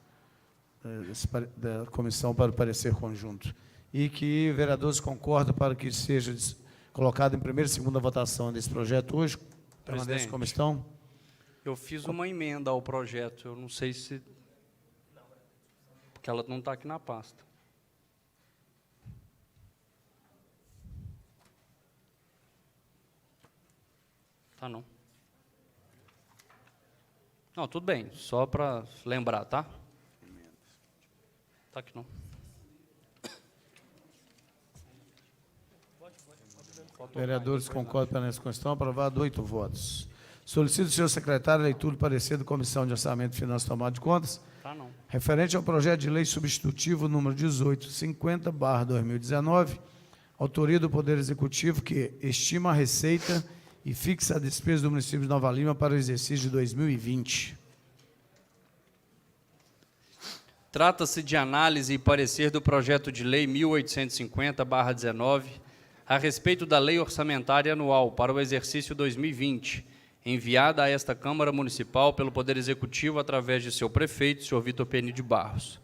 da comissão para o parecer conjunto. E que vereadores concordam para que seja colocado em primeira e segunda votação desse projeto hoje, permanece como estão. Eu fiz uma emenda ao projeto, eu não sei se... porque ela não está aqui na pasta. Tá, não. Não, tudo bem, só para lembrar, tá? Tá aqui não. Vereadores concordam para essa questão. Aprovado, 8 votos. Solicito ao senhor secretário a leitura do parecer da Comissão de Orçamento, Finanças e Tomada de Contas, Tá, não. referente ao projeto de lei substitutivo número 1850/2019, autoria do Poder Executivo, que estima a receita e fixa a despesa do município de Nova Lima para o exercício de 2020. Trata-se de análise e parecer do projeto de lei 1850/19, a respeito da Lei Orçamentária Anual para o exercício 2020, enviada a esta Câmara Municipal pelo Poder Executivo através de seu prefeito, senhor Vitor Peni de Barros.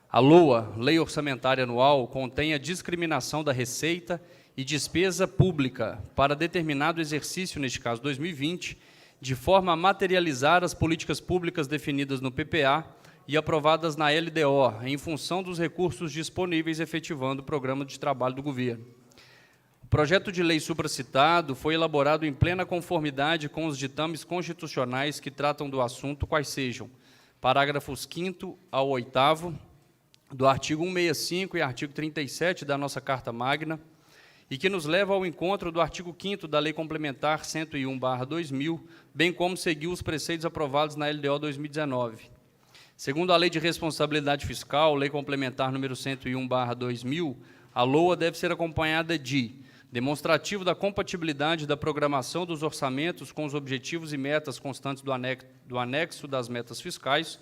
A LOA, Lei Orçamentária Anual, contém a discriminação da receita e despesa pública para determinado exercício, neste caso 2020, de forma a materializar as políticas públicas definidas no PPA e aprovadas na LDO, em função dos recursos disponíveis efetivando o programa de trabalho do governo. O projeto de lei supracitado foi elaborado em plena conformidade com os ditames constitucionais que tratam do assunto, quais sejam parágrafos 5º ao 8º do artigo 165 e artigo 37 da nossa Carta Magna, e que nos leva ao encontro do artigo 5º da Lei Complementar 101/2000, bem como seguiu os preceitos aprovados na LDO 2019. Segundo a Lei de Responsabilidade Fiscal, Lei Complementar número 101/2000, a LOA deve ser acompanhada de demonstrativo da compatibilidade da programação dos orçamentos com os objetivos e metas constantes do anexo das metas fiscais,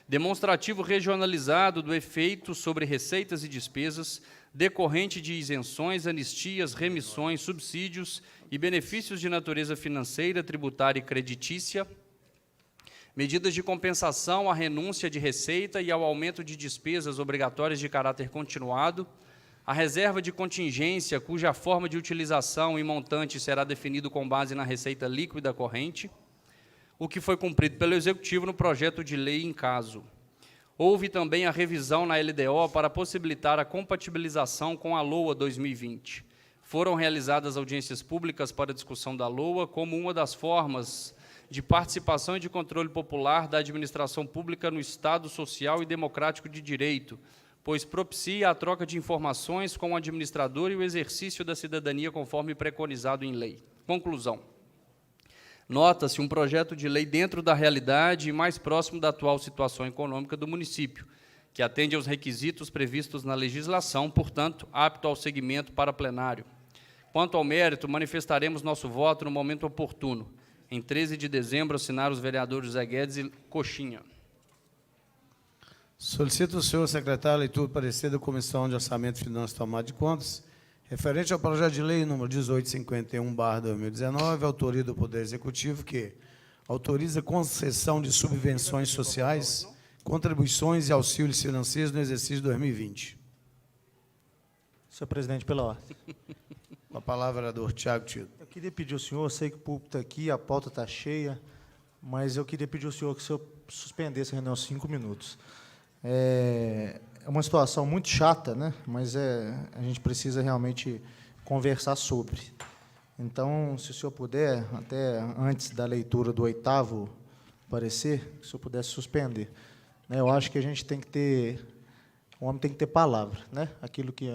demonstrativo regionalizado do efeito sobre receitas e despesas decorrente de isenções, anistias, remissões, subsídios e benefícios de natureza financeira, tributária e creditícia, medidas de compensação à renúncia de receita e ao aumento de despesas obrigatórias de caráter continuado, a reserva de contingência, cuja forma de utilização e montante será definido com base na receita líquida corrente, o que foi cumprido pelo Executivo no projeto de lei em caso. Houve também a revisão na LDO para possibilitar a compatibilização com a LOA 2020. Foram realizadas audiências públicas para discussão da LOA como uma das formas de participação e de controle popular da administração pública no Estado social e democrático de direito, pois propicia a troca de informações com o administrador e o exercício da cidadania conforme preconizado em lei. Conclusão. Nota-se um projeto de lei dentro da realidade e mais próximo da atual situação econômica do município, que atende aos requisitos previstos na legislação, portanto, apto ao seguimento para plenário. Quanto ao mérito, manifestaremos nosso voto no momento oportuno. Em 13 de dezembro, assinaram os vereadores José Guedes e Coxinha. Solicito ao senhor secretário a leitura do parecer da Comissão de Orçamento, Finanças e Tomada de Contas, Referente ao projeto de lei número 1851/2019, autoria do Poder Executivo, que autoriza concessão de subvenções sociais, contribuições e auxílios financeiros no exercício de 2020. Senhor presidente, pela ordem. Com a palavra, vereador Tiago Tito. Eu queria pedir ao senhor, eu sei que o público está aqui, a pauta está cheia, mas eu queria pedir ao senhor que o senhor suspendesse a reunião 5 minutos. É uma situação muito chata, né? Mas a gente precisa realmente conversar sobre. Então, se o senhor puder, até antes da leitura do 8º parecer, que o senhor pudesse suspender. Né? Eu acho que a gente tem que ter, o homem tem que ter palavra, né? Aquilo que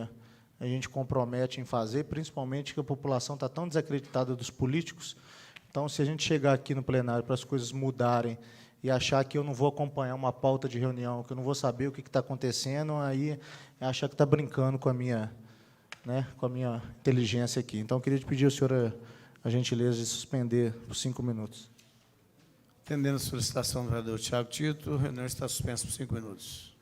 a gente compromete em fazer, principalmente que a população está tão desacreditada dos políticos. Então, se a gente chegar aqui no plenário para as coisas mudarem e achar que eu não vou acompanhar uma pauta de reunião, que eu não vou saber o que está acontecendo, aí é achar que está brincando com a minha, né, com a minha inteligência aqui. Então, eu queria te pedir ao senhor a gentileza de suspender por 5 minutos. Atendendo a solicitação do vereador Tiago Tito, a reunião está suspensa por 5 minutos.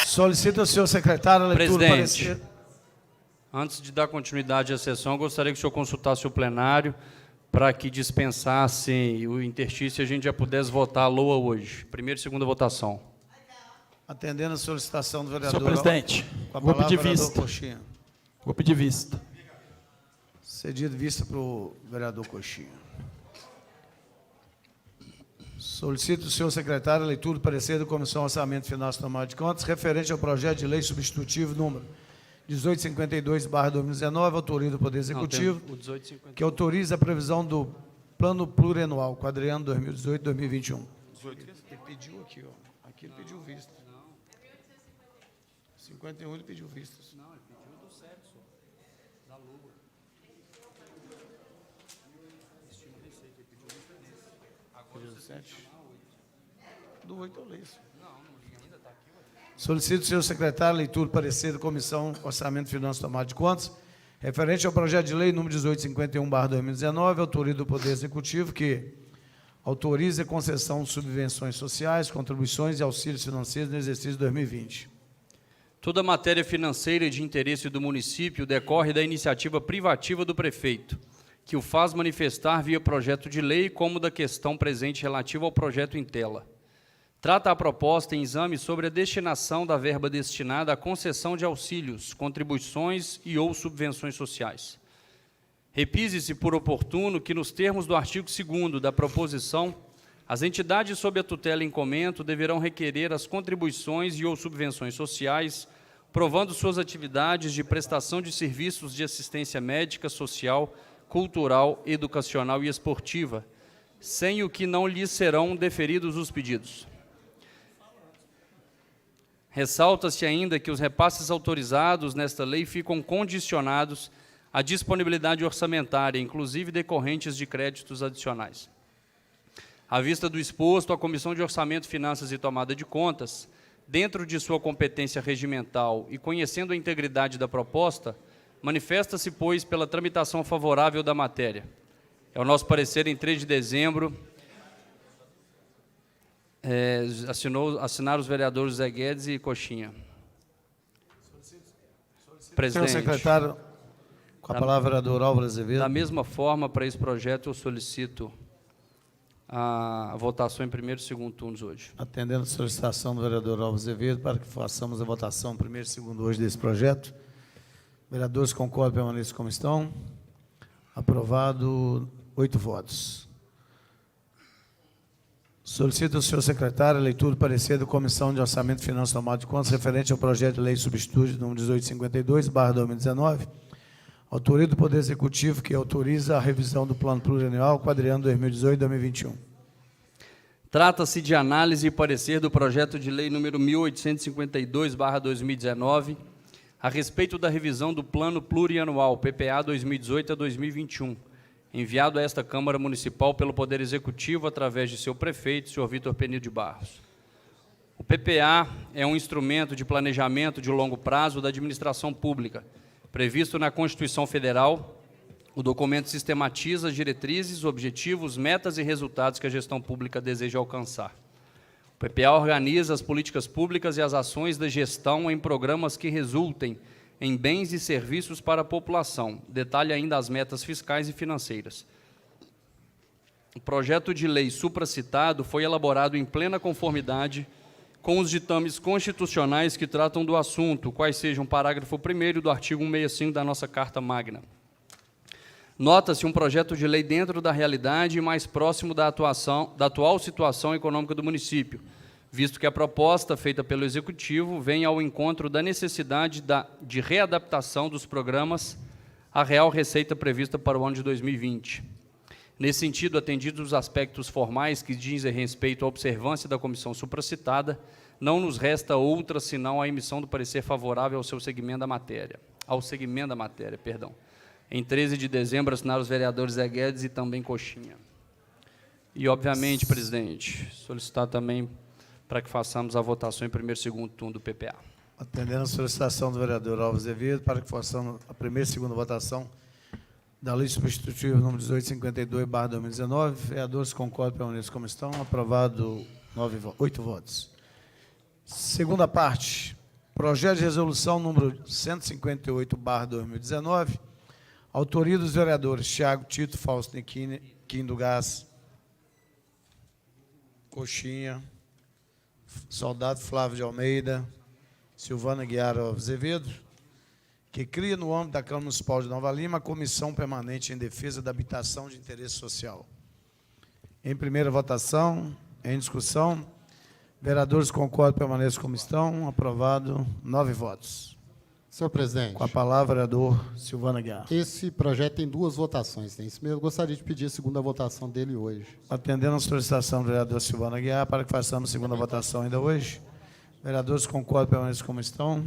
Solicito ao senhor secretário a leitura do Presidente, parecer. antes de dar continuidade à sessão, eu gostaria que o senhor consultasse o plenário para que dispensasse o interstício e a gente já pudesse votar a LOA hoje. Primeira e segunda votação. Atendendo a solicitação do vereador. Senhor presidente, com a vou palavra, pedir vereador vista. Coxinha. Vou pedir vista. Cedido vista para o vereador Coxinha. Solicito o senhor secretário a leitura do parecer da Comissão Orçamento, Finanças e Tomada de Contas referente ao projeto de lei substitutivo número 1852/2019, autoria do Poder Executivo, Não, tem o 1852. que autoriza a previsão do Plano Plurianual, quadriano 2018-2021. Ele pediu aqui, ó. Aqui ele pediu vista. 51 ele pediu vistas. Não, ele pediu do sexo, da LOA. Estima receita, ele pediu vista nesse. Agora Pediu você 7. Do 8 eu leio. Não, ainda está aqui. Solicito, senhor secretário, a leitura do parecer da Comissão Orçamento, Finanças e Tomada de Contas, referente ao projeto de lei número 1851/2019, autoria do Poder Executivo, que autoriza a concessão de subvenções sociais, contribuições e auxílios financeiros no exercício de 2020. Toda matéria financeira de interesse do município decorre da iniciativa privativa do prefeito, que o faz manifestar via projeto de lei, como da questão presente relativa ao projeto em tela. Trata a proposta em exame sobre a destinação da verba destinada à concessão de auxílios, contribuições e ou subvenções sociais. Repise-se por oportuno que, nos termos do artigo 2º da proposição, as entidades sob a tutela em comento deverão requerer as contribuições e ou subvenções sociais, provando suas atividades de prestação de serviços de assistência médica, social, cultural, educacional e esportiva, sem o que não lhes serão deferidos os pedidos. Ressalta-se ainda que os repasses autorizados nesta lei ficam condicionados à disponibilidade orçamentária, inclusive decorrentes de créditos adicionais. À vista do exposto, a Comissão de Orçamento, Finanças e Tomada de Contas, dentro de sua competência regimental e conhecendo a integridade da proposta, manifesta-se, pois, pela tramitação favorável da matéria. É o nosso parecer em 3 de dezembro. Assinaram os vereadores Zé Guedes e Coxinha. Presidente, Senhor secretário, com a palavra, vereador Álvaro Azevedo. da mesma forma, para esse projeto, eu solicito a votação em primeiro e segundo turnos hoje. Atendendo a solicitação do vereador Álvaro Azevedo, para que façamos a votação primeiro e segundo hoje desse projeto. Vereadores concordam, permaneçam como estão. Aprovado, 8 votos. Solicito ao senhor secretário a leitura do parecer da Comissão de Orçamento, Finanças e Tomada de Contas referente ao projeto de lei substitutivo número 1852/2019, autoria do Poder Executivo, que autoriza a revisão do Plano Plurianual quadriano 2018-2021. Trata-se de análise e parecer do projeto de lei número 1852/2019, a respeito da revisão do Plano Plurianual, PPA 2018 a 2021, enviado a esta Câmara Municipal pelo Poder Executivo através de seu prefeito, senhor Vitor Penil de Barros. O PPA é um instrumento de planejamento de longo prazo da administração pública, Previsto na Constituição Federal, o documento sistematiza as diretrizes, objetivos, metas e resultados que a gestão pública deseja alcançar. O PPA organiza as políticas públicas e as ações da gestão em programas que resultem em bens e serviços para a população. Detalha ainda as metas fiscais e financeiras. O projeto de lei supracitado foi elaborado em plena conformidade com os ditames constitucionais que tratam do assunto, quais sejam o parágrafo 1º do artigo 165 da nossa Carta Magna. Nota-se um projeto de lei dentro da realidade e mais próximo da atual situação econômica do município, visto que a proposta feita pelo Executivo vem ao encontro da necessidade de readaptação dos programas à real receita prevista para o ano de 2020. Nesse sentido, atendidos os aspectos formais que dizem respeito à observância da comissão supracitada, não nos resta outra senão a emissão do parecer favorável ao segmento da matéria. Em 13 de dezembro, assinaram os vereadores Zé Guedes e também Coxinha. E, obviamente, presidente, solicitar também para que façamos a votação em primeiro e segundo turno do PPA. Atendendo a solicitação do vereador Alves Azevedo, para que façamos a primeira e segunda votação da lei substitutiva número 1852/2019, vereadores concordam, permaneçam como estão. Aprovado 8 votos. Segunda parte, projeto de resolução número 158/2019, autoria dos vereadores Thiago Tito, Fausto Nequim do Gás, Coxinha, Soldado Flávio de Almeida, Silvana Guiar Azevedo, que cria no âmbito da Câmara Municipal de Nova Lima a Comissão Permanente em Defesa da Habitação de Interesse Social. Em primeira votação, em discussão, vereadores concordam, permaneçam como estão. Aprovado, 9 votos. Senhor presidente. Com a palavra, vereador Silvana Guiar. Esse projeto tem 2 votações. Tem isso mesmo. Eu gostaria de pedir a segunda votação dele hoje. Atendendo a solicitação do vereador Silvana Guiar, para que façamos a segunda votação ainda hoje. Vereadores concordam, permaneçam como estão.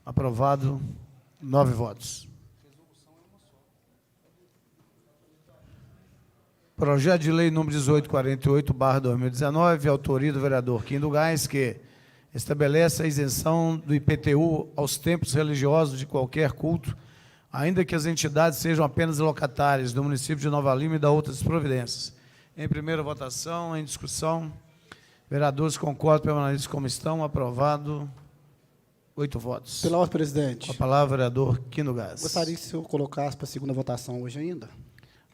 Aprovado, 9 votos. Projeto de lei número 1848/2019, autoria do vereador Quim do Gás, que estabelece a isenção do IPTU aos templos religiosos de qualquer culto, ainda que as entidades sejam apenas locatárias do município de Nova Lima e da outras providências. Em primeira votação, em discussão, vereadores concordam, permanecem como estão. Aprovado, 8 votos. Pela ordem, presidente. Com a palavra, vereador Quim do Gás. Gostaria que o senhor colocasse para a segunda votação hoje ainda.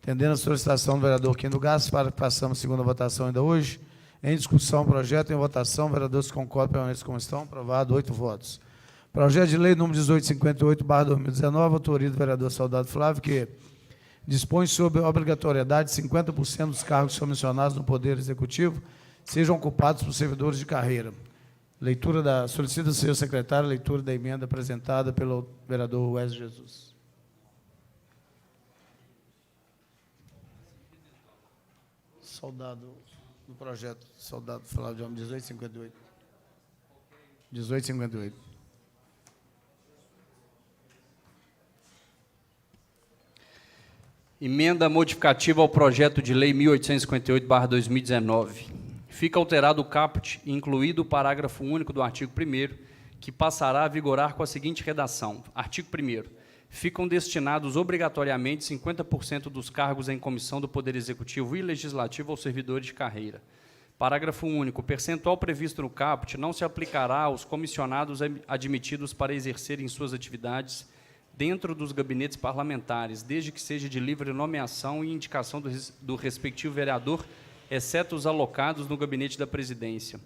Atendendo a solicitação do vereador Quim do Gás, para que façamos a segunda votação ainda hoje. Em discussão, projeto em votação, vereadores concordam, permanecem como estão. Aprovado, 8 votos. Projeto de lei número 1858/2019, autoria do vereador Soldado Flávio, que dispõe sobre a obrigatoriedade de 50% dos cargos comissionados no Poder Executivo sejam ocupados por servidores de carreira. Solicita o senhor secretário a leitura da emenda apresentada pelo vereador Wesley Jesus. Soldado do projeto, soldado Flávio de Homem, 1858. 1858. Emenda modificativa ao projeto de lei 1858/2019. Fica alterado o caput e incluído o parágrafo único do artigo 1º, que passará a vigorar com a seguinte redação. Artigo 1º. Ficam destinados obrigatoriamente 50% dos cargos em comissão do Poder Executivo e Legislativo aos servidores de carreira. Parágrafo único. O percentual previsto no caput não se aplicará aos comissionados admitidos para exercerem suas atividades dentro dos gabinetes parlamentares, desde que seja de livre nomeação e indicação do respectivo vereador, exceto os alocados no gabinete da presidência.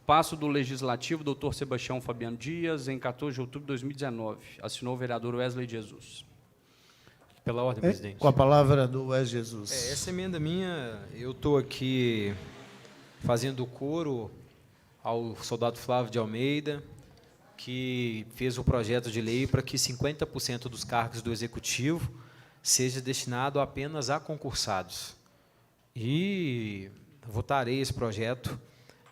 Passo do Legislativo, doutor Sebastião Fabiano Dias, em 14 de outubro de 2019. Assinou o vereador Wesley Jesus. Pela ordem, presidente. Com a palavra do Wesley Jesus. Essa emenda minha, eu estou aqui fazendo coro ao soldado Flávio de Almeida, que fez o projeto de lei para que 50% dos cargos do Executivo seja destinado apenas a concursados. E votarei esse projeto,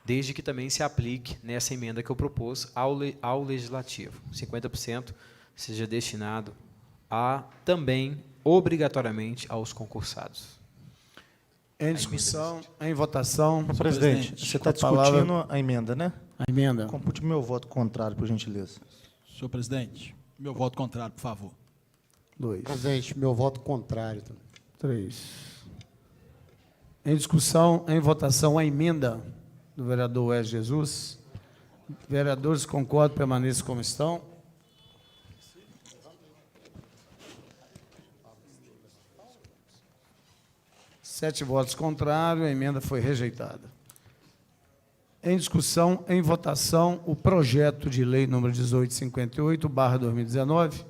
desde que também se aplique nessa emenda que eu propus ao Legislativo. 50% seja destinado também, obrigatoriamente, aos concursados. Em discussão, em votação. Presidente, você está discutindo a emenda, né? A emenda. Compute meu voto contrário, por gentileza. Senhor presidente, meu voto contrário, por favor. 2. Presidente, meu voto contrário também. 3. Em discussão, em votação, a emenda do vereador Wesley Jesus. Vereadores concordam, permaneçam como estão. Sete votos contrários, a emenda foi rejeitada. Em discussão, em votação, o projeto de lei número 1858/2019,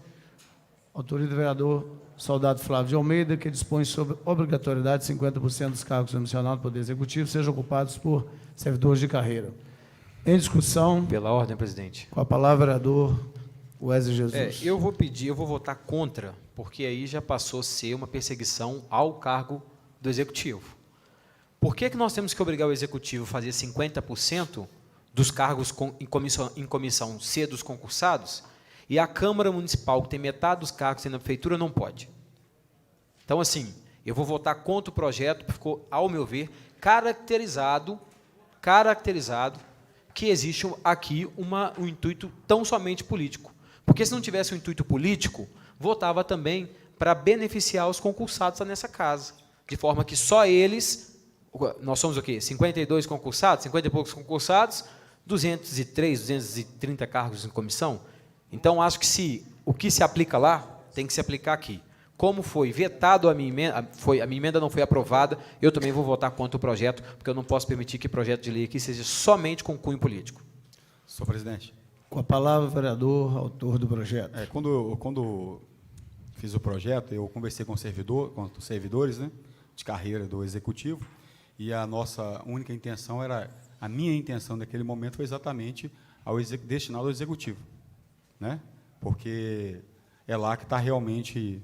autoria do vereador Soldado Flávio de Almeida, que dispõe sobre obrigatoriedade de 50% dos cargos nacionais do Poder Executivo sejam ocupados por servidores de carreira. Em discussão, Pela ordem, presidente. com a palavra, vereador Wesley Jesus. Eu vou votar contra, porque aí já passou a ser uma perseguição ao cargo do Executivo. Por que nós temos que obrigar o Executivo a fazer 50% dos cargos em comissão ser dos concursados, e a Câmara Municipal, que tem metade dos cargos sendo na Prefeitura, não pode? Então, assim, eu vou votar contra o projeto, porque ficou, ao meu ver, caracterizado que existe aqui um intuito tão somente político. Porque se não tivesse um intuito político, votava também para beneficiar os concursados nessa casa, de forma que só eles, nós somos o quê? 52 concursados, 50 e poucos concursados, 203, 230 cargos em comissão. Então, acho que o que se aplica lá, tem que se aplicar aqui. Como foi vetado a minha emenda não foi aprovada, eu também vou votar contra o projeto, porque eu não posso permitir que o projeto de lei aqui seja somente com cunho político. Senhor presidente. Com a palavra, vereador, autor do projeto. Quando fiz o projeto, eu conversei com os servidores, né, de carreira do Executivo, e a nossa única intenção a minha intenção naquele momento foi exatamente destinado ao Executivo, né, porque é lá que está realmente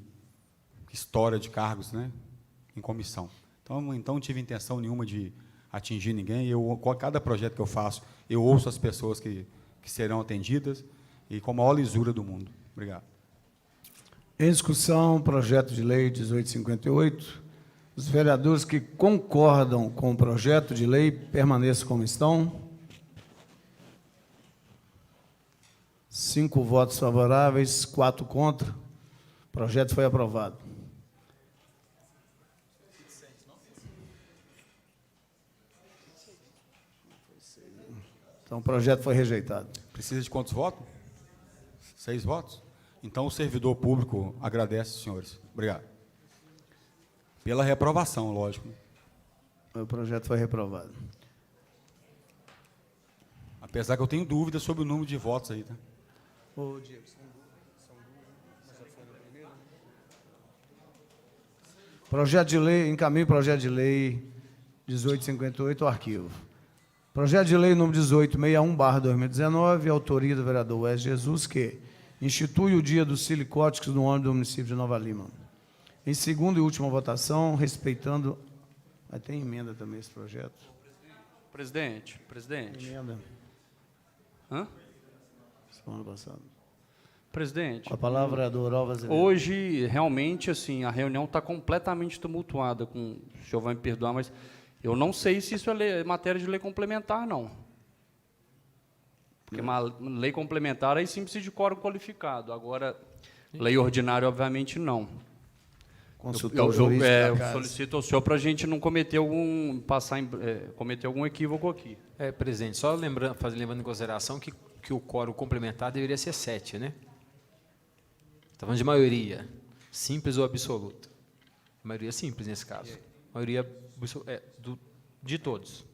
história de cargos, né, em comissão. Então, não tive intenção nenhuma de atingir ninguém. Com cada projeto que eu faço, eu ouço as pessoas que serão atendidas e com a maior lisura do mundo. Obrigado. Em discussão, projeto de lei 1858. Os vereadores que concordam com o projeto de lei permaneçam como estão. 5 votos favoráveis, 4 contra. O projeto foi aprovado. Então, o projeto foi rejeitado. Precisa de quantos votos? 6 votos? Então, o servidor público agradece, senhores. Obrigado. Pela reprovação, lógico. O projeto foi reprovado. Apesar que eu tenho dúvidas sobre o número de votos aí, tá? Ô, Diego, projeto de lei, encaminho o projeto de lei 1858 ao arquivo. Projeto de lei número 1861/2019, autoria do vereador Wesley Jesus, que institui o Dia dos Silicóticos no âmbito do município de Nova Lima. Em segunda e última votação, respeitando... Mas tem emenda também esse projeto? Presidente. Emenda. Hã? Semana passada. Presidente. Com a palavra, vereador Alves Azevedo. Hoje, realmente, assim, a reunião está completamente tumultuada. O senhor vai me perdoar, mas eu não sei se isso é matéria de lei complementar, não. Porque uma lei complementar, aí sim precisa de quórum qualificado. Agora, lei ordinária, obviamente, não. Consultar o jurídico da casa. Solicito ao senhor para a gente não cometer cometer algum equívoco aqui. Presidente, só levando em consideração que o quórum complementar deveria ser 7, né? Está falando de maioria, simples ou absoluta. Maioria simples nesse caso. Maioria de todos.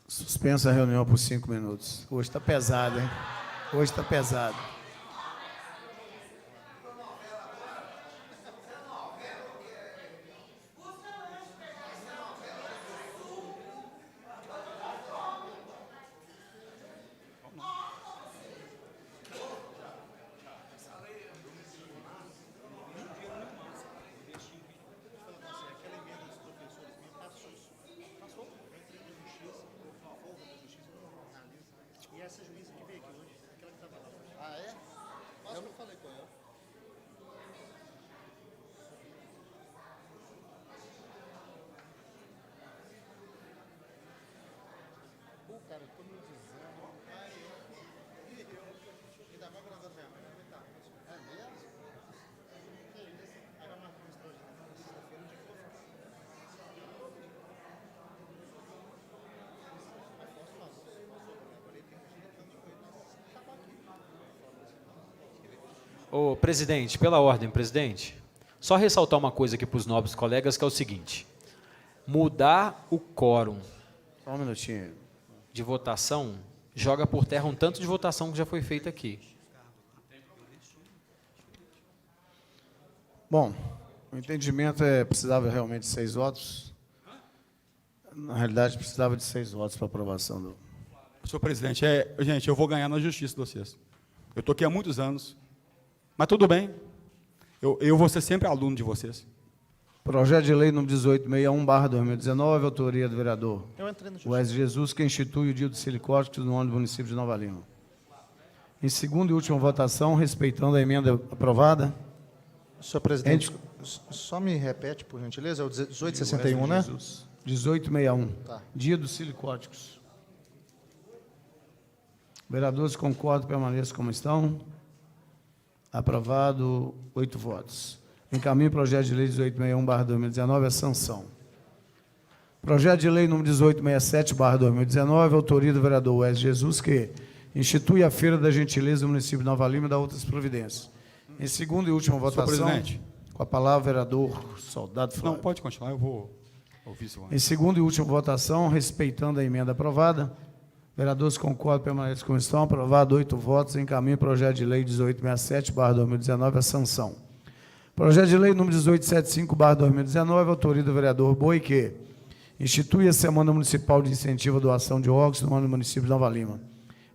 Suspensa a reunião por 5 minutos. Hoje está pesado, hein? Hoje está pesado. E essa juíza que veio aqui hoje, aquela que estava lá. Ah, é? Ô, presidente, pela ordem, presidente, só ressaltar uma coisa aqui para os nobres colegas, que é o seguinte: mudar o quórum Só um minutinho. de votação joga por terra um tanto de votação que já foi feita aqui. Bom, o entendimento precisava realmente de 6 votos. Na realidade, precisava de 6 votos para aprovação do... Senhor presidente, gente, eu vou ganhar na justiça de vocês. Eu estou aqui há muitos anos, mas tudo bem. Eu vou ser sempre aluno de vocês. Projeto de lei número 1861/2019, autoria do vereador Eu entrei no Wesley Jesus, que institui o dia do silicótico no ano do município de Nova Lima. Em segunda e última votação, respeitando a emenda aprovada. Senhor presidente, só me repete, por gentileza, é o 1861, né? 1861, Tá. dia dos silicóticos. Vereadores concordam, permaneçam como estão. Aprovado, 8 votos. Encaminho o projeto de lei 1861/2019 à sanção. Projeto de lei número 1867/2019, autoria do vereador Wesley Jesus, que institui a Feira da Gentileza do município de Nova Lima e dá outras providências. Em segunda e última votação, presidente. com a palavra, vereador Soldado Flávio. Não, pode continuar, eu vou ouvir, senhor. Em segunda e última votação, respeitando a emenda aprovada, vereadores concordam, permanecem como estão. Aprovado, 8 votos. Encaminho o projeto de lei 1867/2019 à sanção. Projeto de lei número 1875/2019, autoria do vereador Boi, que institui a Semana Municipal de Incentivo à Doação de órgãos no ano do município de Nova Lima.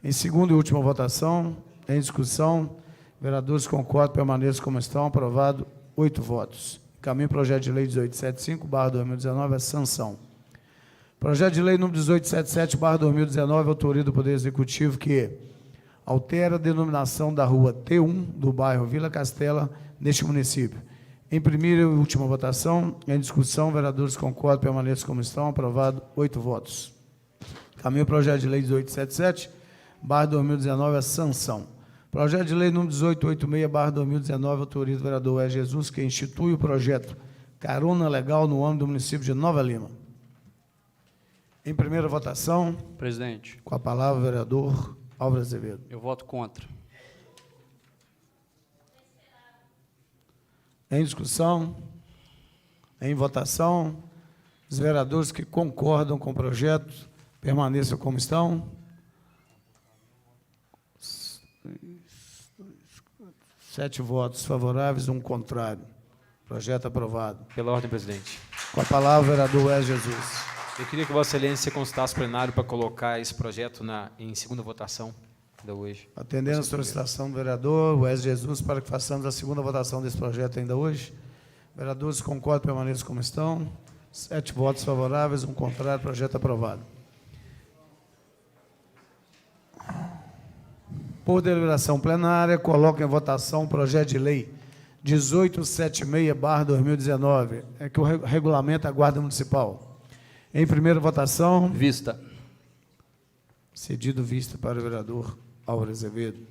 Em segunda e última votação, em discussão, vereadores concordam, permaneçam como estão. Aprovado, 8 votos. Encaminho o projeto de lei 1875/2019 à sanção. Projeto de lei número 1877/2019, autoria do Poder Executivo, que altera a denominação da rua T1 do bairro Vila Castela, neste município. Em primeira e última votação, em discussão, vereadores concordam, permaneçam como estão. Aprovado, 8 votos. Encaminho o projeto de lei 1877/2019 à sanção. Projeto de lei número 1886/2019, autoria do vereador Wesley Jesus, que institui o projeto Carona Legal no âmbito do município de Nova Lima. Em primeira votação, Presidente, com a palavra, o vereador Álvaro Azevedo. eu voto contra. Em discussão, em votação, os vereadores que concordam com o projeto permaneçam como estão. 7 votos favoráveis, 1 contrário. Projeto aprovado. Pela ordem, presidente. Com a palavra, o vereador Wesley Jesus. Eu queria que Vossa Excelência consultasse o plenário para colocar esse projeto em segunda votação ainda hoje. Atendendo a solicitação do vereador Wesley Jesus para que façamos a segunda votação desse projeto ainda hoje. Vereadores concordam, permaneçam como estão. 7 votos favoráveis, 1 contrário. Projeto aprovado. Por deliberação plenária, coloco em votação o projeto de lei 1876/2019, que o regulamento da Guarda Municipal. Em primeira votação, Vista. cedido vista para o vereador Álvaro Azevedo.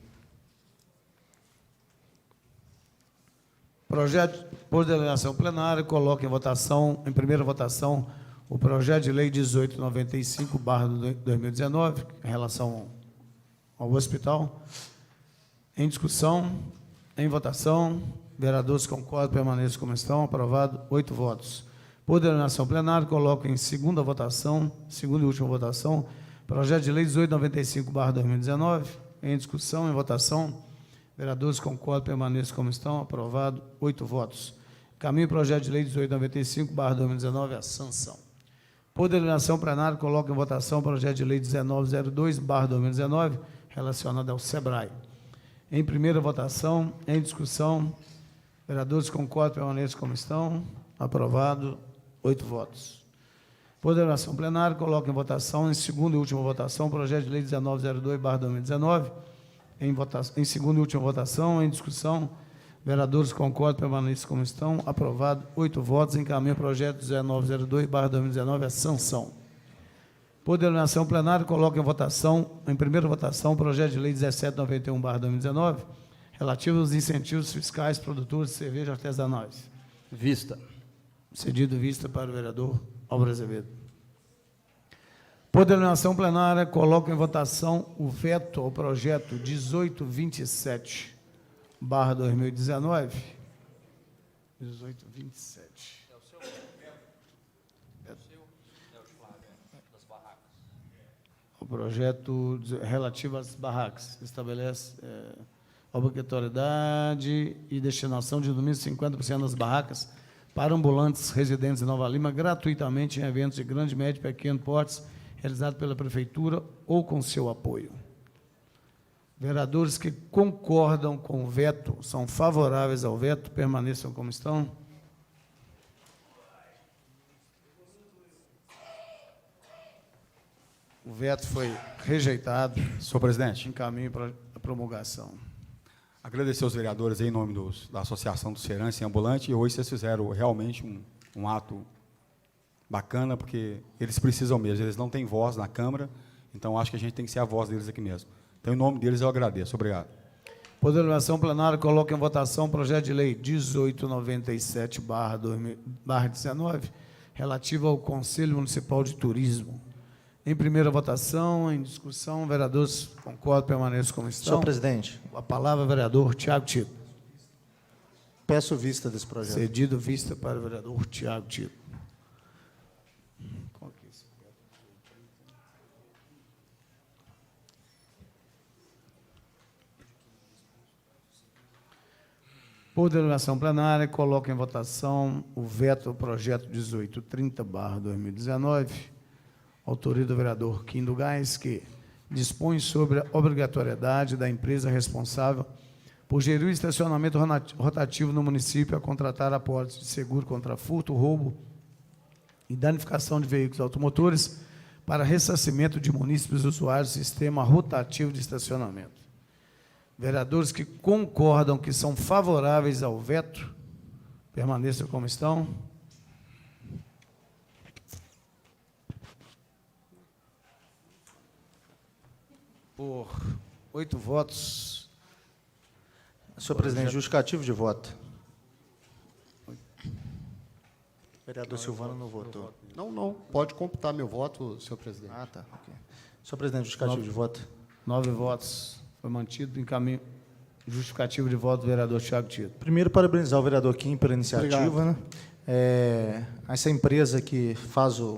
Projeto, por deliberação plenária, coloco em votação, em primeira votação, o projeto de lei 1895/2019, em relação ao hospital. Em discussão, em votação, vereadores concordam, permaneçam como estão. Aprovado, 8 votos. Por deliberação plenária, coloco em segunda votação, segunda e última votação, projeto de lei 1895/2019, em discussão, em votação, vereadores concordam, permaneçam como estão. Aprovado, 8 votos. Encaminho o projeto de lei 1895/2019 à sanção. Por deliberação plenária, coloco em votação o projeto de lei 1902/2019, relacionado ao SEBRAE. Em primeira votação, em discussão, vereadores concordam, permaneçam como estão. Aprovado, 8 votos. Por deliberação plenária, coloco em votação, em segunda e última votação, o projeto de lei 1902/2019, em segunda e última votação, em discussão, vereadores concordam, permaneçam como estão. Aprovado, 8 votos. Encaminho o projeto 1902/2019 à sanção. Por denominação plenária, coloco em votação, em primeira votação, o projeto de lei 1791/2019, relativo aos incentivos fiscais produtores de cerveja artesanais. Vista. Cedido vista para o vereador Álvaro Azevedo. Por denominação plenária, coloco em votação o veto ao projeto 1827/2019. 1827. O projeto relativo às barracas estabelece obrigatoriedade e destinação de no mínimo 50% das barracas para ambulantes residentes em Nova Lima gratuitamente em eventos de grande, médio e pequeno portes realizados pela Prefeitura ou com seu apoio. Vereadores que concordam com o veto, são favoráveis ao veto, permaneçam como estão. O veto foi rejeitado. Senhor presidente, Encaminho para a promulgação. agradecer aos vereadores aí, em nome da Associação dos Feirantes e Ambulantes, e hoje vocês fizeram realmente um ato bacana, porque eles precisam mesmo, eles não têm voz na Câmara, então acho que a gente tem que ser a voz deles aqui mesmo. Então, em nome deles, eu agradeço. Obrigado. Por deliberação plenária, coloco em votação o projeto de lei 1897/19, relativo ao Conselho Municipal de Turismo. Em primeira votação, em discussão, vereadores concordam, permaneçam como estão. Senhor presidente, A palavra, vereador Tiago Tito. peço vista desse projeto. Cedido vista para o vereador Tiago Tito. Por deliberação plenária, coloco em votação o veto ao projeto 1830/2019, autoria do vereador Kim do Gás, que dispõe sobre a obrigatoriedade da empresa responsável por gerir o estacionamento rotativo no município a contratar apólices de seguro contra furto, roubo e danificação de veículos automotores para ressarcimento de munícipes usuários do sistema rotativo de estacionamento. Vereadores que concordam, que são favoráveis ao veto, permaneçam como estão. Por 8 votos. Senhor presidente, justificativo de voto. O vereador Silvano não votou. Não, pode computar meu voto, senhor presidente. Ah, tá. Okay. Senhor presidente, justificativo de voto. 9 votos. Foi mantido em caminho. Justificativo de voto do vereador Tiago Tito. Primeiro, parabenizar o vereador Kim pela iniciativa. Né? Essa empresa que faz a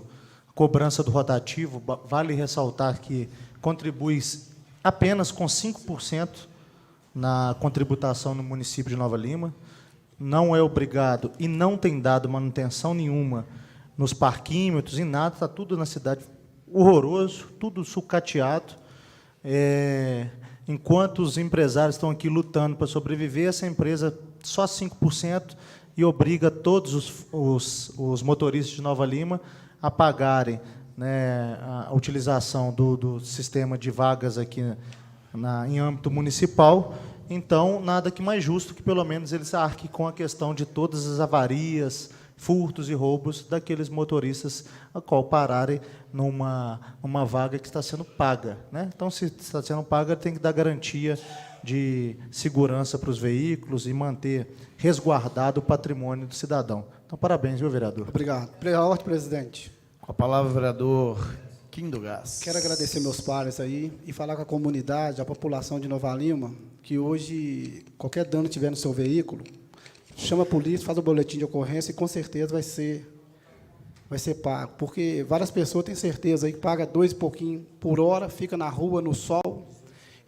cobrança do rotativo, vale ressaltar que contribui apenas com 5% na contributação no município de Nova Lima, não é obrigado e não tem dado manutenção nenhuma nos parquímetros, em nada, está tudo na cidade horroroso, tudo sucateado. Enquanto os empresários estão aqui lutando para sobreviver, essa empresa só 5% e obriga todos os motoristas de Nova Lima a pagarem, né, a utilização do sistema de vagas aqui em âmbito municipal. Então, nada que mais justo que, pelo menos, eles arquem com a questão de todas as avarias, furtos e roubos daqueles motoristas a qual pararem numa vaga que está sendo paga. Né? Então, se está sendo paga, tem que dar garantia de segurança para os veículos e manter resguardado o patrimônio do cidadão. Então, parabéns, viu, vereador? Obrigado. Obrigado, presidente. Com a palavra, o vereador Kim do Gás. Quero agradecer meus pares aí e falar com a comunidade, a população de Nova Lima, que hoje, qualquer dano que tiver no seu veículo, chama a polícia, faz o boletim de ocorrência e, com certeza, vai ser pago. Porque várias pessoas têm certeza aí que paga 2 e pouquinho por hora, fica na rua, no sol,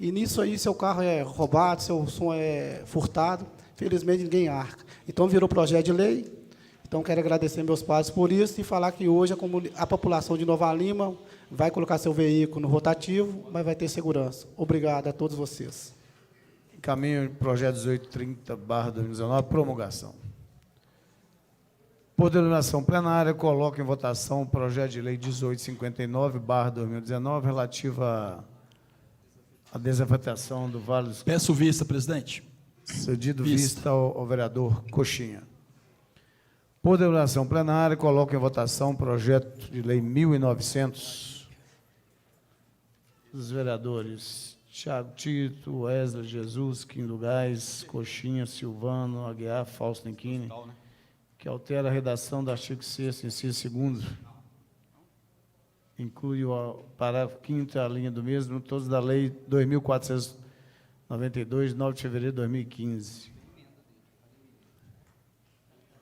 e nisso aí seu carro é roubado, seu som é furtado, felizmente ninguém arca. Então, virou projeto de lei. Então, quero agradecer meus pais por isso e falar que hoje a população de Nova Lima vai colocar seu veículo no rotativo, mas vai ter segurança. Obrigado a todos vocês. Encaminho o projeto 1830/2019, promulgação. Por deliberação plenária, coloco em votação o projeto de lei 1859/2019, relativa à desafetação do Vale dos... Peço vista, presidente. Cedido vista ao vereador Coxinha. Por deliberação plenária, coloco em votação o projeto de lei 1900, dos vereadores Tiago Tito, Wesley Jesus, Kim do Gás, Coxinha, Silvano, Aguiar, Fausto Nenquini, que altera a redação do artigo 6º, inciso 2º, inclui o parágrafo 5º, a linha do mesmo, todos da Lei 2.492, 9 de fevereiro de 2015.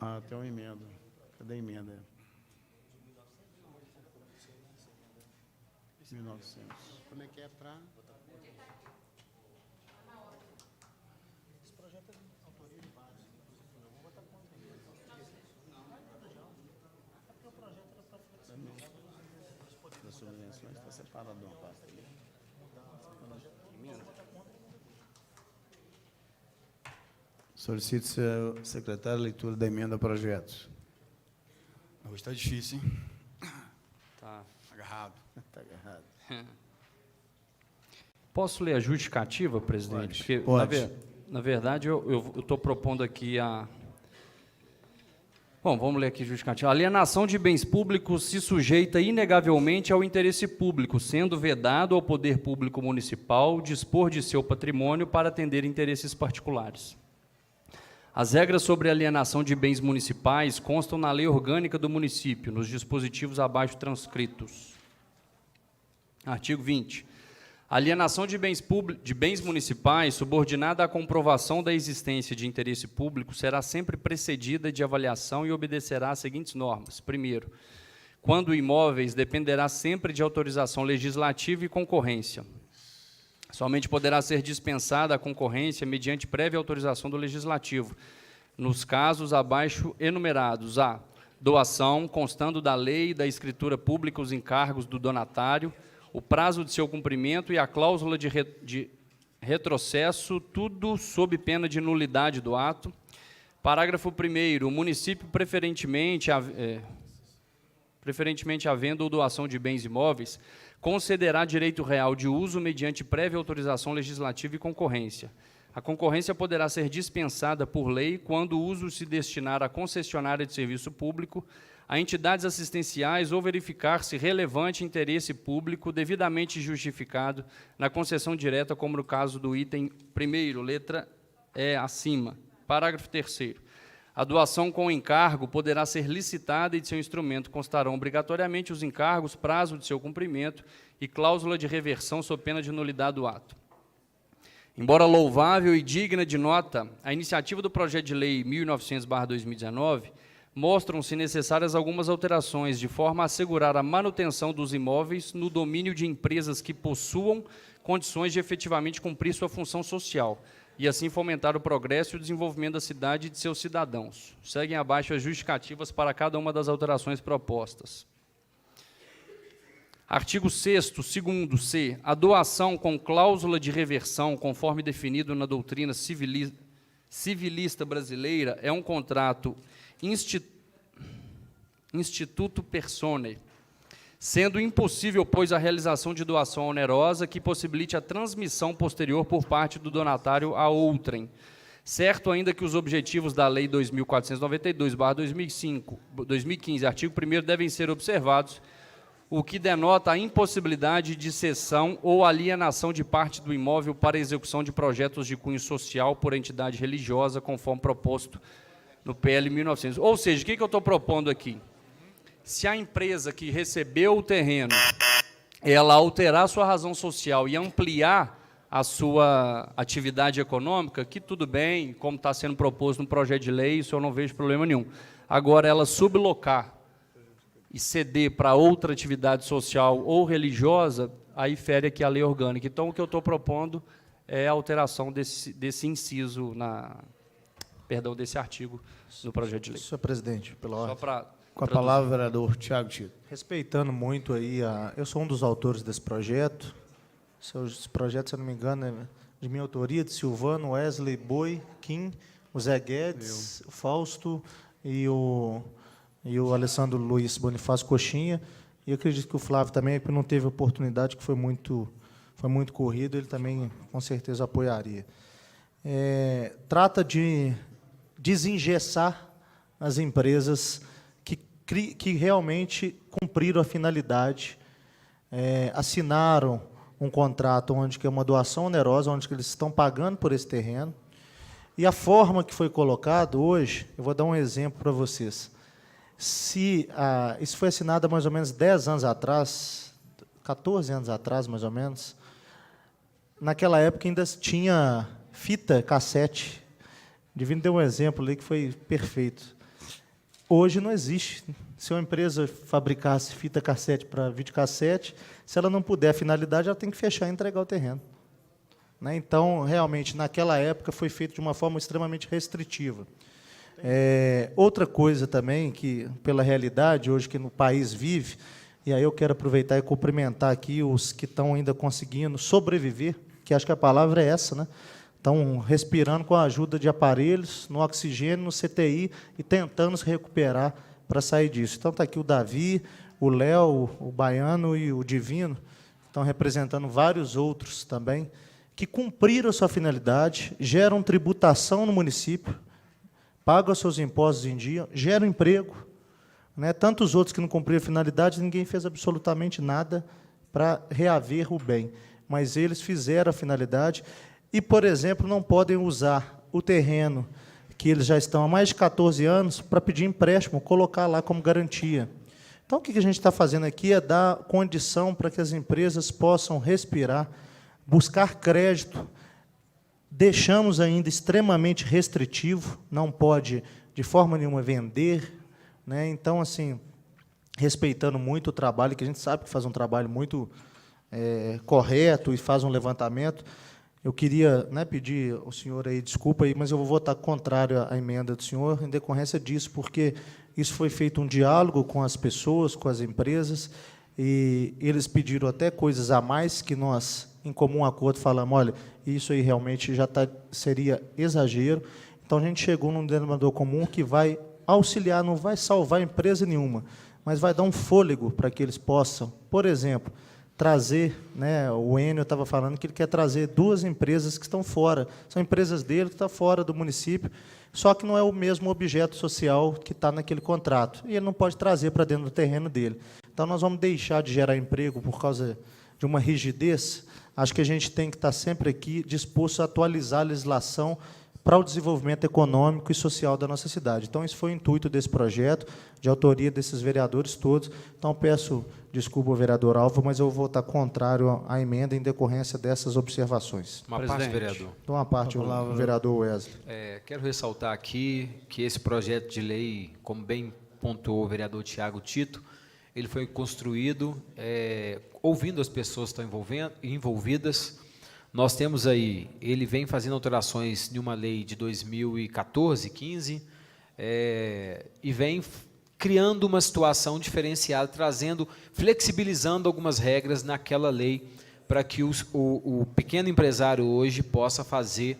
Ah, tem uma emenda. Cadê a emenda? 1900. Como é que é para... Das subvenções está separado de uma pasta ali. Solicito, senhor secretário, a leitura da emenda ao projeto. Hoje está difícil, hein? Tá. Agarrado. Está agarrado. Posso ler a justificativa, presidente? Porque, Pode. na verdade, eu estou propondo aqui a... Bom, vamos ler aqui a justificativa. A alienação de bens públicos se sujeita inegavelmente ao interesse público, sendo vedado ao poder público municipal dispor de seu patrimônio para atender interesses particulares. As regras sobre alienação de bens municipais constam na lei orgânica do município, nos dispositivos abaixo transcritos. Artigo 20. A alienação de bens municipais, subordinada à comprovação da existência de interesse público, será sempre precedida de avaliação e obedecerá às seguintes normas. Primeiro, quando imóveis, dependerá sempre de autorização legislativa e concorrência. Somente poderá ser dispensada a concorrência mediante prévia autorização do Legislativo, nos casos abaixo enumerados: a doação, constando da lei e da escritura pública os encargos do donatário, o prazo de seu cumprimento e a cláusula de retrocesso, tudo sob pena de nulidade do ato. Parágrafo 1º. O município, preferentemente havendo doação de bens imóveis, concederá direito real de uso mediante prévia autorização legislativa e concorrência. A concorrência poderá ser dispensada por lei quando o uso se destinar à concessionária de serviço público, a entidades assistenciais ou verificar-se relevante interesse público devidamente justificado na concessão direta, como no caso do item 1º, letra E acima. Parágrafo 3º. A doação com encargo poderá ser licitada e de seu instrumento constarão obrigatoriamente os encargos, prazo de seu cumprimento e cláusula de reversão sob pena de nulidade do ato. Embora louvável e digna de nota, a iniciativa do projeto de lei 1900/2019 mostram-se necessárias algumas alterações, de forma a assegurar a manutenção dos imóveis no domínio de empresas que possuam condições de efetivamente cumprir sua função social, e assim fomentar o progresso e o desenvolvimento da cidade e de seus cidadãos. Seguem abaixo as justificativas para cada uma das alterações propostas. Artigo 6º, 2º, c. A doação com cláusula de reversão, conforme definido na doutrina civilista brasileira, é um contrato instituto personae, sendo impossível, pois, a realização de doação onerosa que possibilite a transmissão posterior por parte do donatário a outrem. Certo ainda que os objetivos da Lei 2492/2015, artigo 1º, devem ser observados, o que denota a impossibilidade de cessão ou alienação de parte do imóvel para execução de projetos de cunho social por entidade religiosa, conforme proposto no PL 1900. Ou seja, o que eu estou propondo aqui? Se a empresa que recebeu o terreno, ela alterar sua razão social e ampliar a sua atividade econômica, que tudo bem, como está sendo proposto no projeto de lei, isso eu não vejo problema nenhum. Agora, ela sublocar e ceder para outra atividade social ou religiosa, aí fere aqui a lei orgânica. Então, o que eu estou propondo é a alteração desse inciso, desse artigo no projeto de lei. Senhor presidente, pela ordem. Só para... Com a palavra, vereador Tiago Tito. Respeitando muito aí, eu sou um dos autores desse projeto. Esse projeto, se eu não me engano, é de minha autoria, de Silvano, Wesley, Boi, Kim, o Zé Guedes, o Fausto e o Alessandro Luiz Bonifácio Coxinha. E eu acredito que o Flávio também, porque não teve oportunidade, que foi muito corrido, ele também, com certeza, apoiaria. Trata de desengessar as empresas que realmente cumpriram a finalidade, assinaram um contrato onde que é uma doação onerosa, onde que eles estão pagando por esse terreno. E a forma que foi colocado hoje, eu vou dar um exemplo para vocês. Isso foi assinado há mais ou menos 10 anos atrás, 14 anos atrás, mais ou menos. Naquela época ainda tinha fita cassete. Divino deu um exemplo ali que foi perfeito. Hoje não existe. Se uma empresa fabricasse fita cassete para videocassete, se ela não puder a finalidade, ela tem que fechar e entregar o terreno. Né? Então, realmente, naquela época, foi feito de uma forma extremamente restritiva. Outra coisa também, que pela realidade, hoje que no país vive, e aí eu quero aproveitar e cumprimentar aqui os que estão ainda conseguindo sobreviver, que acho que a palavra é essa, né? Estão respirando com a ajuda de aparelhos, no oxigênio, no CTI, e tentando se recuperar para sair disso. Então, está aqui o Davi, o Léo, o Baiano e o Divino, estão representando vários outros também, que cumpriram a sua finalidade, geram tributação no município, pagam os seus impostos em dia, geram emprego. Né? Tantos outros que não cumpriram a finalidade, ninguém fez absolutamente nada para reaver o bem. Mas eles fizeram a finalidade e, por exemplo, não podem usar o terreno que eles já estão há mais de 14 anos para pedir empréstimo, colocar lá como garantia. Então, o que a gente está fazendo aqui é dar condição para que as empresas possam respirar, buscar crédito. Deixamos ainda extremamente restritivo, não pode, de forma nenhuma, vender. Né? Então, assim, respeitando muito o trabalho, que a gente sabe que faz um trabalho muito correto e faz um levantamento, eu queria, né, pedir ao senhor aí desculpa, aí, mas eu vou votar contrário à emenda do senhor, em decorrência disso, porque isso foi feito um diálogo com as pessoas, com as empresas, e eles pediram até coisas a mais que nós, em comum acordo, falamos, olha, isso aí realmente já seria exagero. Então, a gente chegou num denominador comum que vai auxiliar, não vai salvar empresa nenhuma, mas vai dar um fôlego para que eles possam, por exemplo, trazer, né, o Enio estava falando que ele quer trazer 2 empresas que estão fora, são empresas dele que estão fora do município, só que não é o mesmo objeto social que está naquele contrato, e ele não pode trazer para dentro do terreno dele. Então, nós vamos deixar de gerar emprego por causa de uma rigidez. Acho que a gente tem que estar sempre aqui disposto a atualizar a legislação para o desenvolvimento econômico e social da nossa cidade. Então, esse foi o intuito desse projeto, de autoria desses vereadores todos. Então, peço desculpa ao vereador Alva, mas eu vou votar contrário à emenda em decorrência dessas observações. Uma parte, vereador. Então, uma parte, o vereador Wesley. Quero ressaltar aqui que esse projeto de lei, como bem pontuou o vereador Tiago Tito, ele foi construído ouvindo as pessoas que estão envolvidas. Nós temos aí, ele vem fazendo alterações em uma lei de 2014, 15, e vem criando uma situação diferenciada, flexibilizando algumas regras naquela lei, para que o pequeno empresário hoje possa fazer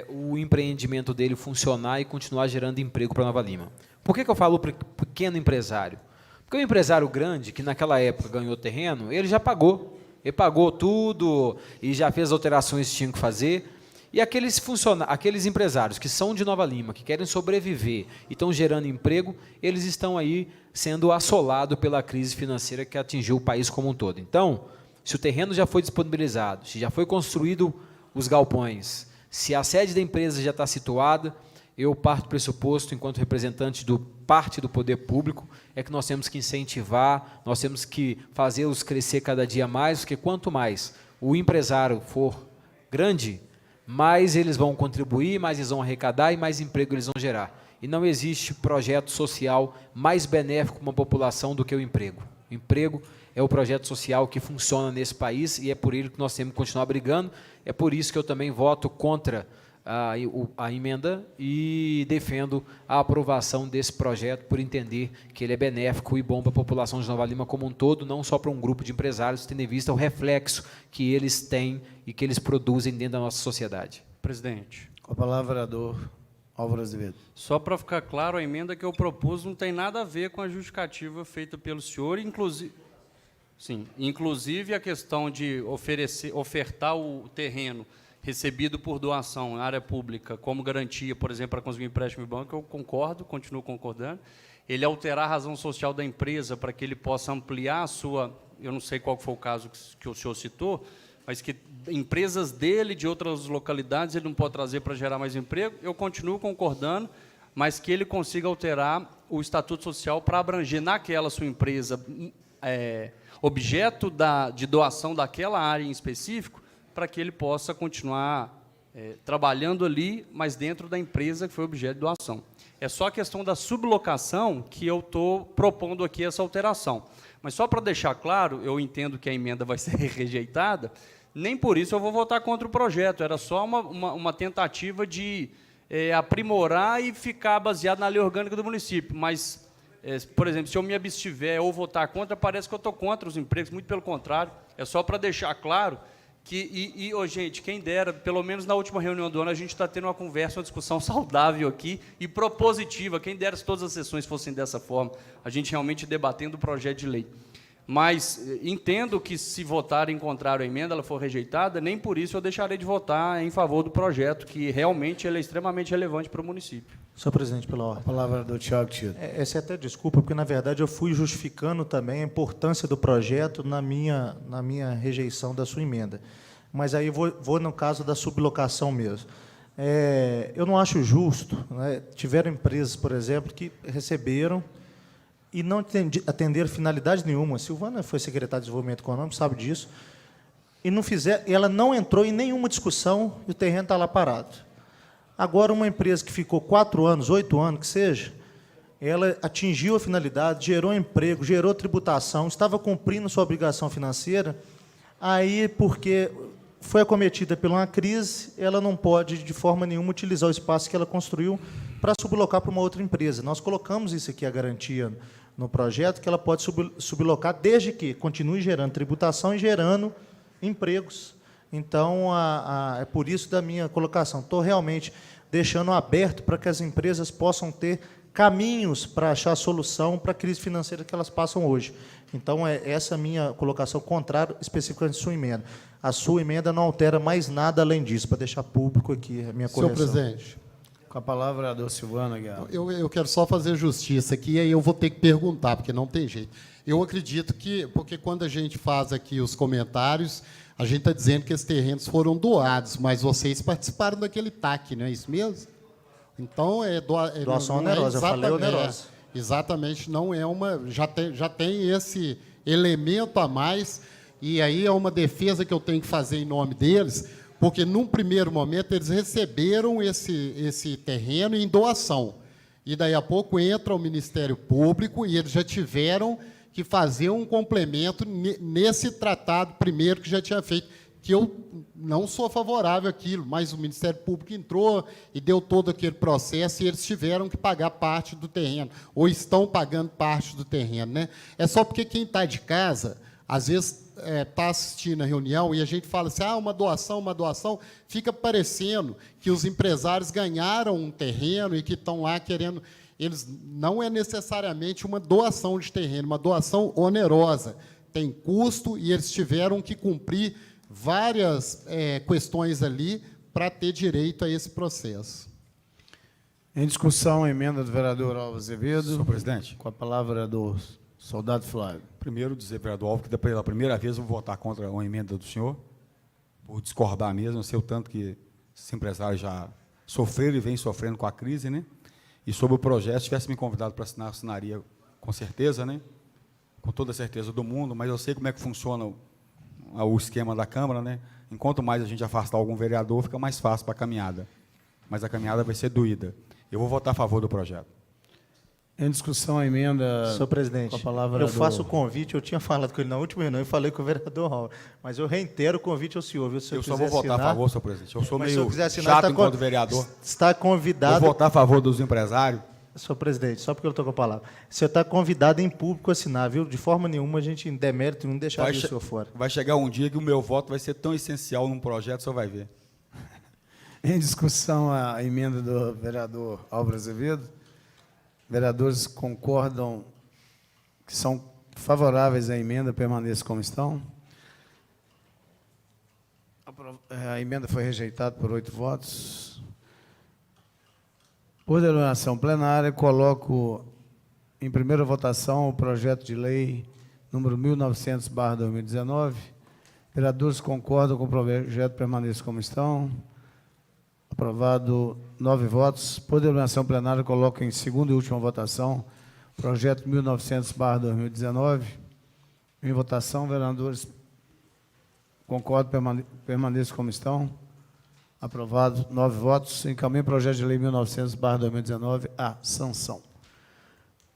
o empreendimento dele funcionar e continuar gerando emprego para Nova Lima. Por que eu falo pequeno empresário? Porque o empresário grande, que naquela época ganhou terreno, ele já pagou. Ele pagou tudo e já fez as alterações que tinham que fazer. E aqueles empresários que são de Nova Lima, que querem sobreviver e estão gerando emprego, eles estão aí sendo assolados pela crise financeira que atingiu o país como um todo. Então, se o terreno já foi disponibilizado, se já foi construído os galpões, se a sede da empresa já está situada, eu parto do pressuposto, enquanto representante parte do poder público, é que nós temos que incentivar, nós temos que fazê-los crescer cada dia mais, porque quanto mais o empresário for grande, mais eles vão contribuir, mais eles vão arrecadar e mais emprego eles vão gerar. E não existe projeto social mais benéfico para uma população do que o emprego. O emprego é o projeto social que funciona nesse país e é por ele que nós temos que continuar brigando. É por isso que eu também voto contra a emenda e defendo a aprovação desse projeto por entender que ele é benéfico e bom para a população de Nova Lima como um todo, não só para um grupo de empresários, tendo em vista o reflexo que eles têm e que eles produzem dentro da nossa sociedade. Presidente. Com a palavra, vereador Álvaro Azevedo. Só para ficar claro, a emenda que eu propus não tem nada a ver com a justificativa feita pelo senhor, inclusive a questão de ofertar o terreno recebido por doação na área pública como garantia, por exemplo, para conseguir empréstimo em banco, eu concordo, continuo concordando. Ele alterar a razão social da empresa para que ele possa ampliar a sua eu não sei qual foi o caso que o senhor citou, mas que empresas dele, de outras localidades, ele não pode trazer para gerar mais emprego, eu continuo concordando, mas que ele consiga alterar o Estatuto Social para abranger naquela sua empresa objeto de doação daquela área em específico, para que ele possa continuar trabalhando ali, mas dentro da empresa que foi objeto de doação. É só a questão da sublocação que eu estou propondo aqui essa alteração. Mas só para deixar claro, eu entendo que a emenda vai ser rejeitada, nem por isso eu vou votar contra o projeto, era só uma tentativa de aprimorar e ficar baseado na lei orgânica do município. Mas, por exemplo, se eu me abstiver ou votar contra, parece que eu estou contra os empregos, muito pelo contrário. É só para deixar claro que, gente, quem dera, pelo menos na última reunião do ano, a gente está tendo uma conversa, uma discussão saudável aqui e propositiva. Quem dera se todas as sessões fossem dessa forma, a gente realmente debatendo o projeto de lei. Mas entendo que, se votarem contrário à emenda, ela for rejeitada, nem por isso eu deixarei de votar em favor do projeto, que realmente ele é extremamente relevante para o município. Senhor presidente, pela ordem. A palavra é do Tiago Tito. Essa é até desculpa, porque, na verdade, eu fui justificando também a importância do projeto na minha rejeição da sua emenda. Mas aí vou no caso da sublocação mesmo. Eu não acho justo, né? Tiveram empresas, por exemplo, que receberam e não atenderam finalidade nenhuma. A Silvana foi secretária de Desenvolvimento Econômico, sabe disso, e ela não entrou em nenhuma discussão e o terreno está lá parado. Agora, uma empresa que ficou 4 anos, 8 anos, que seja, ela atingiu a finalidade, gerou emprego, gerou tributação, estava cumprindo sua obrigação financeira, aí, porque foi acometida por uma crise, ela não pode, de forma nenhuma, utilizar o espaço que ela construiu para sublocar para uma outra empresa. Nós colocamos isso aqui, a garantia, no projeto, que ela pode sublocar desde que continue gerando tributação e gerando empregos. Então, é por isso da minha colocação. Estou realmente deixando aberto para que as empresas possam ter caminhos para achar solução para a crise financeira que elas passam hoje. Então, essa a minha colocação contrária, especificamente à sua emenda. A sua emenda não altera mais nada além disso, para deixar público aqui a minha correção. Senhor presidente. Com a palavra, a do Silvana Guiar. Eu quero só fazer justiça aqui, e aí eu vou ter que perguntar, porque não tem jeito. Eu acredito que, porque quando a gente faz aqui os comentários, a gente está dizendo que esses terrenos foram doados, mas vocês participaram daquele TAC, não é isso mesmo? Então, doação onerosa, eu falei onerosa. Exatamente, não é uma... Já tem esse elemento a mais, e aí é uma defesa que eu tenho que fazer em nome deles, porque, num primeiro momento, eles receberam esse terreno em doação. E, daí a pouco, entra o Ministério Público e eles já tiveram que fazer um complemento nesse tratado primeiro que já tinha feito, que eu não sou favorável àquilo, mas o Ministério Público entrou e deu todo aquele processo e eles tiveram que pagar parte do terreno, ou estão pagando parte do terreno, né? É só porque quem está de casa, às vezes, está assistindo a reunião e a gente fala assim, uma doação, fica parecendo que os empresários ganharam um terreno e que estão lá querendo... Não é necessariamente uma doação de terreno, uma doação onerosa. Tem custo e eles tiveram que cumprir várias questões ali para ter direito a esse processo. Em discussão, a emenda do vereador Alves Azevedo. Senhor presidente. Com a palavra do soldado Flávio. Primeiro, dizer, vereador Alves, que pela primeira vez eu vou votar contra uma emenda do senhor, por discordar mesmo, eu sei o tanto que esses empresários já sofreram e vêm sofrendo com a crise, né? E sobre o projeto, se tivesse me convidado para assinar, assinaria com certeza, né? Com toda a certeza do mundo, mas eu sei como é que funciona o esquema da Câmara, né? Enquanto mais a gente afastar algum vereador, fica mais fácil para a caminhada. Mas a caminhada vai ser doída. Eu vou votar a favor do projeto. Em discussão, a emenda... Senhor presidente, com a palavra eu faço o convite, eu tinha falado com ele na última reunião e falei com o vereador Raul, mas eu reitero o convite ao senhor, viu? Se eu só vou votar a favor, senhor presidente. Eu sou meio chato enquanto vereador. Está convidado... Vou votar a favor dos empresários. Senhor presidente, só porque eu estou com a palavra. O senhor está convidado em público a assinar, viu? De forma nenhuma a gente, em demérito, não deixaria o senhor fora. Vai chegar um dia que o meu voto vai ser tão essencial num projeto, o senhor vai ver. Em discussão, a emenda do vereador Alves Azevedo. Vereadores concordam que são favoráveis à emenda, permaneçam como estão. A emenda foi rejeitada por 8 votos. Por deliberação plenária, coloco em primeira votação o projeto de lei número 1900/2019. Vereadores concordam com o projeto, permaneça como estão. Aprovado 9 votos. Por deliberação plenária, coloco em segunda e última votação projeto 1900/2019. Em votação, vereadores concordam, permaneça como estão. Aprovado 9 votos. Encaminho o projeto de lei 1900/2019 à sanção.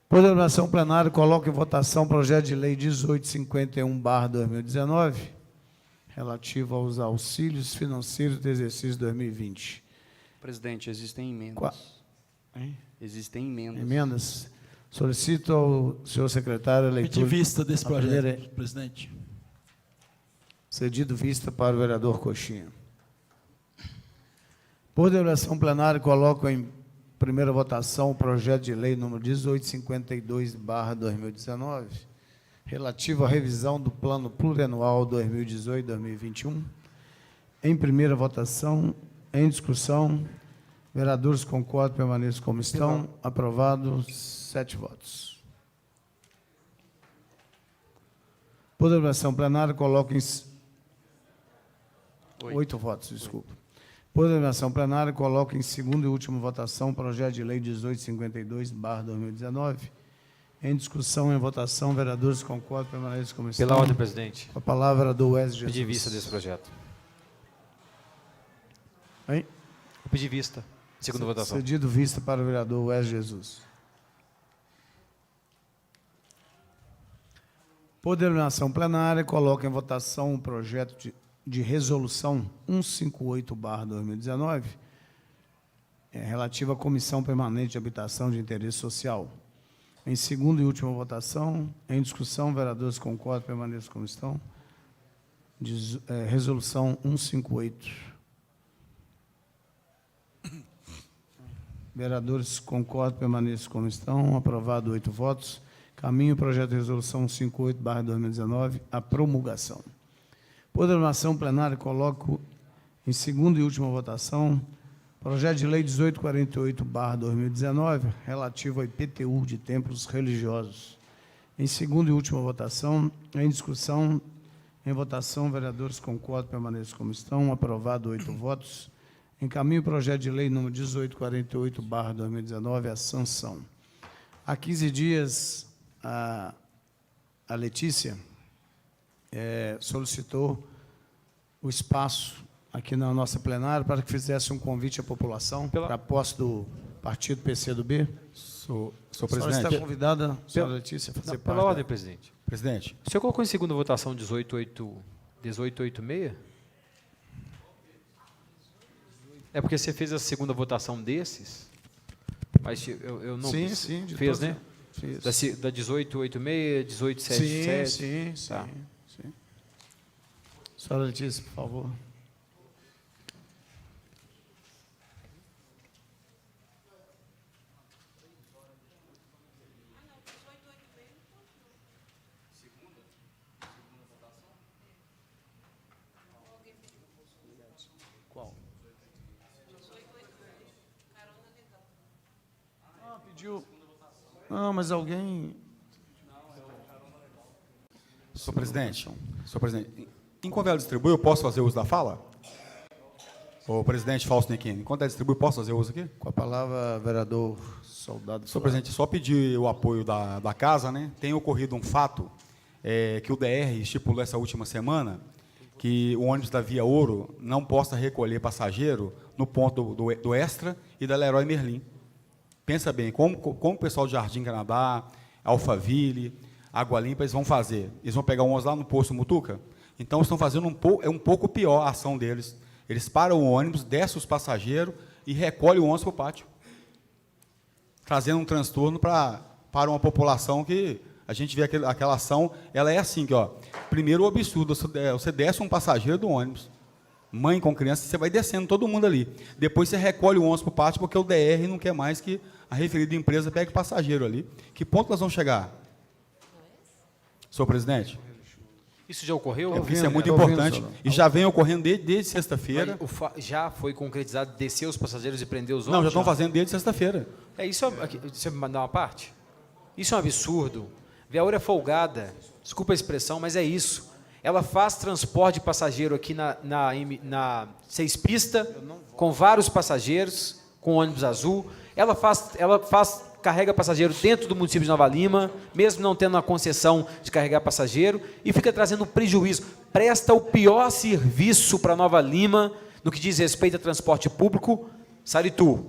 Por deliberação plenária, coloco em votação o projeto de lei 1851/2019, relativo aos auxílios financeiros do exercício 2020. Presidente, existem emendas. Existem emendas. Emendas. Solicito ao senhor secretário a leitura. Pedir vista desse a projeto, primeira- presidente. Cedido vista para o vereador Coxinha. Por deliberação plenária, coloco em primeira votação o projeto de lei número 1852/2019, relativo à revisão do Plano Plurianual 2018-2021. Em primeira votação, em discussão, vereadores concordam, permaneçam como estão. Aprovado, 7 votos. Por deliberação plenária, coloco em 8 votos, desculpa. Por deliberação plenária, coloco em segunda e última votação o projeto de lei 1852/2019. Em discussão, em votação, vereadores concordam, permaneçam como estão. Pela ordem, presidente. Com a palavra do Wesley Jesus. Pedir vista desse projeto. Hein? Vou pedir vista. Segunda votação. Cedido vista para o vereador Wesley Jesus. Por deliberação plenária, coloco em votação o projeto de resolução 158/2019, relativo à Comissão Permanente de Habitação de Interesse Social. Em segunda e última votação, em discussão, vereadores concordam, permaneçam como estão. Resolução 158. Vereadores concordam, permaneçam como estão. Aprovado 8 votos. Caminho o projeto de resolução 158/2019 à promulgação. Por deliberação plenária, coloco em segunda e última votação projeto de lei 1848/2019, relativo ao IPTU de templos religiosos. Em segunda e última votação, em discussão, em votação, vereadores concordam, permaneçam como estão. Aprovado 8 votos. Encaminho o projeto de lei número 1848/2019 à sanção. Há 15 dias, a Letícia solicitou o espaço aqui na nossa plenária para que fizesse um convite à população para a posse do partido PCdoB. Senhor A senhora presidente. está convidada, senhora Letícia, a fazer parte. Pela ordem, presidente. Presidente, O senhor colocou em segunda votação 1886? É porque você fez a segunda votação desses? Mas eu não Sim, fiz. sim, de Fez, todos, né? Fiz. Da 1886, 1877. Sim, sim, Tá. sim. Senhora Letícia, por favor. Qual? Pediu. Não, mas alguém. senhor presidente, enquanto ela distribui, eu posso fazer uso da fala? Ô, presidente Fausto Nequini, enquanto ela distribui, posso fazer uso aqui? Com a palavra, vereador Soldado. Senhor presidente, só pedir o apoio da casa, né? Tem ocorrido um fato que o DR estipulou essa última semana, que o ônibus da Via Ouro não possa recolher passageiro no ponto do Extra e da Leroy Merlin. Pensa bem, como o pessoal de Jardim Canadá, Alphaville, Água Limpa, eles vão fazer? Eles vão pegar o ônibus lá no posto Mutuca? Então, estão fazendo um pouco pior a ação deles. Eles param o ônibus, descem os passageiros e recolhem o ônibus para o pátio, trazendo um transtorno para uma população que a gente vê aquela ação, ela é assim, que, ó, primeiro o absurdo, você desce um passageiro do ônibus, mãe com criança, você vai descendo todo mundo ali. Depois você recolhe o ônibus para o pátio, porque o DR não quer mais que a referida empresa pegue passageiro ali. Que ponto nós vamos chegar? Senhor presidente? Isso já ocorreu? Isso é muito tô ouvindo, importante senhor. e já vem ocorrendo desde sexta-feira. Já foi concretizado descer os passageiros e prender os Não, ônibus? já estão fazendo desde sexta-feira. Isso você me mandar uma parte? Isso é um absurdo. Via Ouro é folgada, desculpa a expressão, mas é isso. Ela faz transporte de passageiro aqui na 6 pista, com vários passageiros, com ônibus azul. Ela carrega passageiro dentro do município de Nova Lima, mesmo não tendo a concessão de carregar passageiro, e fica trazendo prejuízo. Presta o pior serviço para Nova Lima, no que diz respeito a transporte público, Saritu.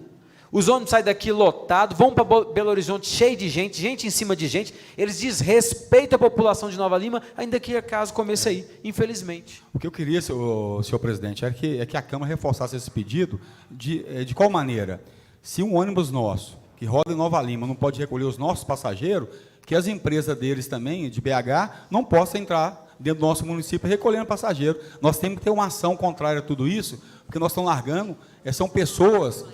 Os ônibus saem daqui lotados, vão para Belo Horizonte cheio de gente, gente em cima de gente, eles desrespeitam a população de Nova Lima, ainda que acaso comece aí, infelizmente. O que eu queria, senhor presidente, é que a Câmara reforçasse esse pedido de qual maneira? Se um ônibus nosso, que roda em Nova Lima, não pode recolher os nossos passageiros, que as empresas deles também, de BH, não possam entrar dentro do nosso município recolhendo passageiro. Nós temos que ter uma ação contrária a tudo isso, porque nós estamos largando, são pessoas,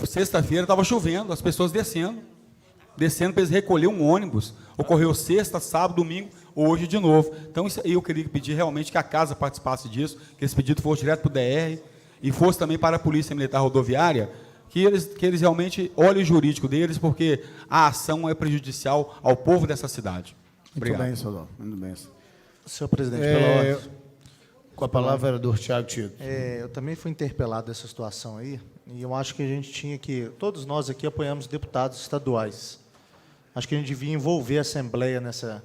sexta-feira estava chovendo, as pessoas descendo para eles recolher um ônibus, ocorreu sexta, sábado, domingo, hoje de novo. Então, isso aí eu queria pedir realmente que a Casa participasse disso, que esse pedido fosse direto para o DR, e fosse também para a Polícia Militar Rodoviária, que eles realmente olhem o jurídico deles, porque a ação é prejudicial ao povo dessa cidade. Obrigado. Muito bem, senador. Muito bem. Senhor presidente, pela ordem. Com a palavra, vereador Tiago Tito. Eu também fui interpelado dessa situação aí, e eu acho que a gente tinha que... Todos nós aqui apoiamos deputados estaduais. Acho que a gente devia envolver a Assembleia nessa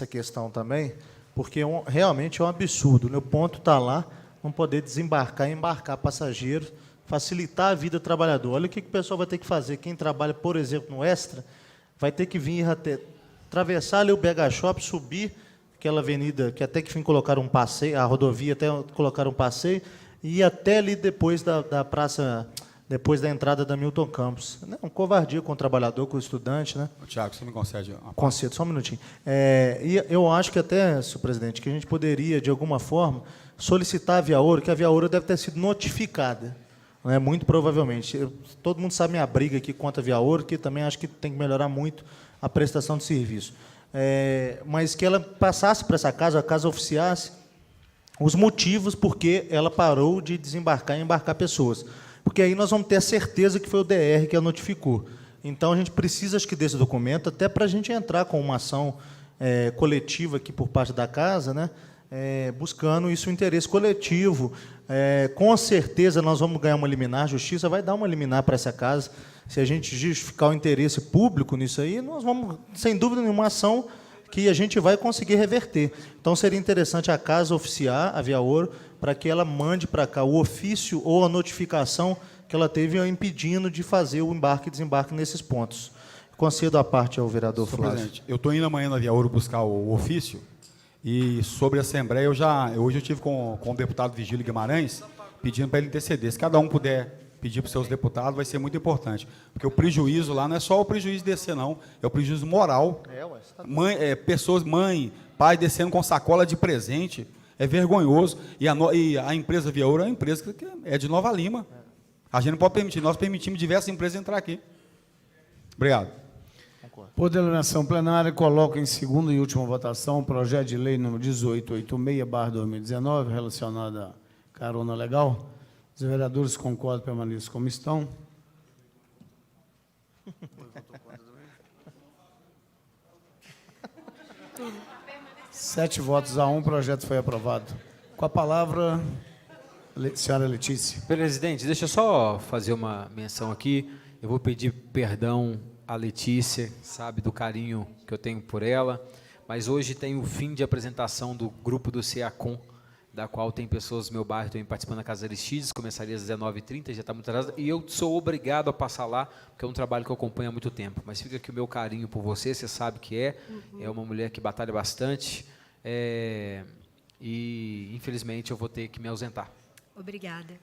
questão também, porque realmente é um absurdo. O meu ponto está lá, não poder desembarcar e embarcar passageiros, facilitar a vida do trabalhador. Olha o que o pessoal vai ter que fazer. Quem trabalha, por exemplo, no Extra, vai ter que vir até atravessar ali o BH Shop, subir aquela avenida, que até que fim colocaram um passeio, a rodovia até colocaram um passeio, e ir até ali depois da praça, depois da entrada da Milton Campos. Um covardia com o trabalhador, com o estudante, né? Tiago, você me concede uma... Concedo, só um minutinho. E eu acho que até, senhor presidente, que a gente poderia, de alguma forma, solicitar a Via Ouro, que a Via Ouro deve ter sido notificada, né, muito provavelmente. Todo mundo sabe minha briga aqui contra a Via Ouro, que também acho que tem que melhorar muito a prestação de serviço. Mas que ela passasse para essa casa, a casa oficiasse os motivos por que ela parou de desembarcar e embarcar pessoas. Porque aí nós vamos ter a certeza que foi o DR que a notificou. Então, a gente precisa, acho que, desse documento, até para a gente entrar com uma ação coletiva aqui por parte da casa, né, buscando isso, o interesse coletivo. Com certeza, nós vamos ganhar uma liminar, a Justiça vai dar uma liminar para essa casa. Se a gente justificar o interesse público nisso aí, nós vamos, sem dúvida nenhuma, ação que a gente vai conseguir reverter. Então, seria interessante a casa oficiar a Via Ouro para que ela mande para cá o ofício ou a notificação que ela teve impedindo de fazer o embarque e desembarque nesses pontos. Concedo a parte ao vereador Flávio. Presidente, eu estou indo amanhã na Via Ouro buscar o ofício, e sobre a Assembleia, hoje eu tive com o deputado Vigílio Guimarães, pedindo para ele interceder. Se cada um puder pedir para os seus deputados, vai ser muito importante. Porque o prejuízo lá não é só o prejuízo de descer, não. É o prejuízo moral. Pessoas, mãe, pai descendo com sacola de presente. É vergonhoso. E a empresa Via Ouro é uma empresa que é de Nova Lima. A gente não pode permitir. Nós permitimos diversas empresas entrar aqui. Obrigado. Por deliberação plenária, coloco em segunda e última votação o projeto de lei número 1886/2019, relacionado à carona legal. Os vereadores concordam, permaneçam como estão. Sete votos a 1, o projeto foi aprovado. Com a palavra, senhora Letícia. Presidente, deixa eu só fazer uma menção aqui. Eu vou pedir perdão à Letícia, sabe do carinho que eu tenho por ela, mas hoje tem o fim de apresentação do grupo do CEACOM, da qual tem pessoas do meu bairro também participando da Casa Aristides, começaria às 19h30, já está muito atrasado, e eu sou obrigado a passar lá, porque é um trabalho que eu acompanho há muito tempo. Mas fica aqui o meu carinho por você sabe que é uma mulher que batalha bastante, e infelizmente eu vou ter que me ausentar. Obrigada.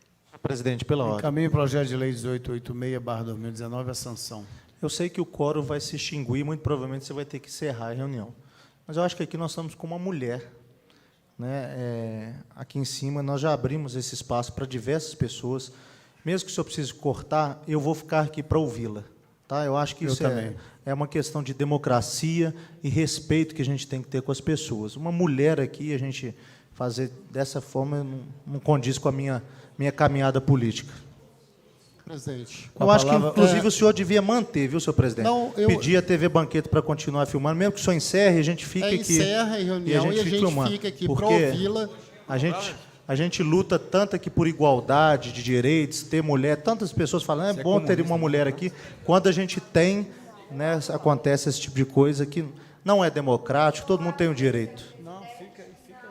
Presidente, pela ordem. Encaminho o projeto de lei 1886/2019 a sanção. Eu sei que o quórum vai se extinguir, muito provavelmente você vai ter que encerrar a reunião. Mas eu acho que aqui nós estamos com uma mulher, né? Aqui em cima nós já abrimos esse espaço para diversas pessoas. Mesmo que o senhor precise cortar, eu vou ficar aqui para ouvi-la. Tá? Eu acho que isso é uma questão de democracia e respeito que a gente tem que ter com as pessoas. Uma mulher aqui, a gente fazer dessa forma, não condiz com a minha caminhada política. Presidente. Eu acho que, inclusive, o senhor devia manter, viu, senhor presidente? Não, Pedir a TV Banqueta para continuar filmando, mesmo que o senhor encerre, a gente fica aqui. Encerra a reunião e a gente filmando, fica aqui para porque ouvi-la. a gente luta tanto aqui por igualdade de direitos, ter mulher, tantas pessoas falando, é bom ter uma mulher aqui. Quando a gente tem, né, acontece esse tipo de coisa que não é democrático, todo mundo tem o direito. Não, fica aí, fica aí.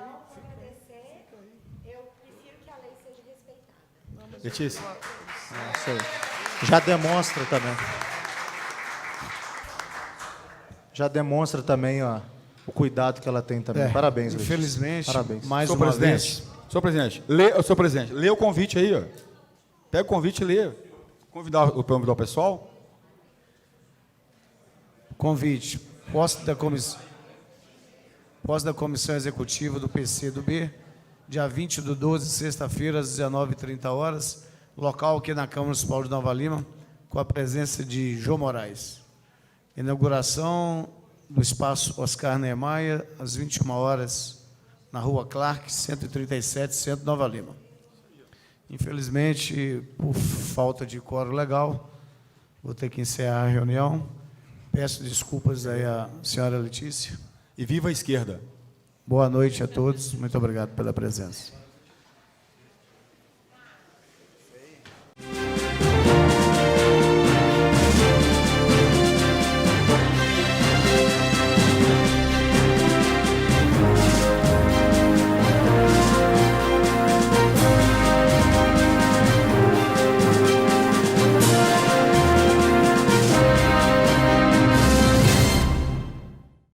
Eu prefiro que a lei seja respeitada. Letícia. Isso aí. Já demonstra também. Já demonstra também, ó, o cuidado que ela tem também. Parabéns, Letícia. Infelizmente, parabéns. mais Senhor uma presidente, vez. senhor presidente, lê o convite aí, ó. Pega o convite e lê. Convidar o pessoal. Convite. Posse da Comissão Executiva do PCdoB, dia 20/12, sexta-feira, às 19h30, local aqui na Câmara Municipal de Nova Lima, com a presença de João Moraes. Inauguração do espaço Oscar Niemeyer, às 21h, na Rua Clark, 137, Centro Nova Lima. Infelizmente, por falta de quórum legal, vou ter que encerrar a reunião. Peço desculpas aí à senhora Letícia. E viva a esquerda. Boa noite a todos. Muito obrigado pela presença.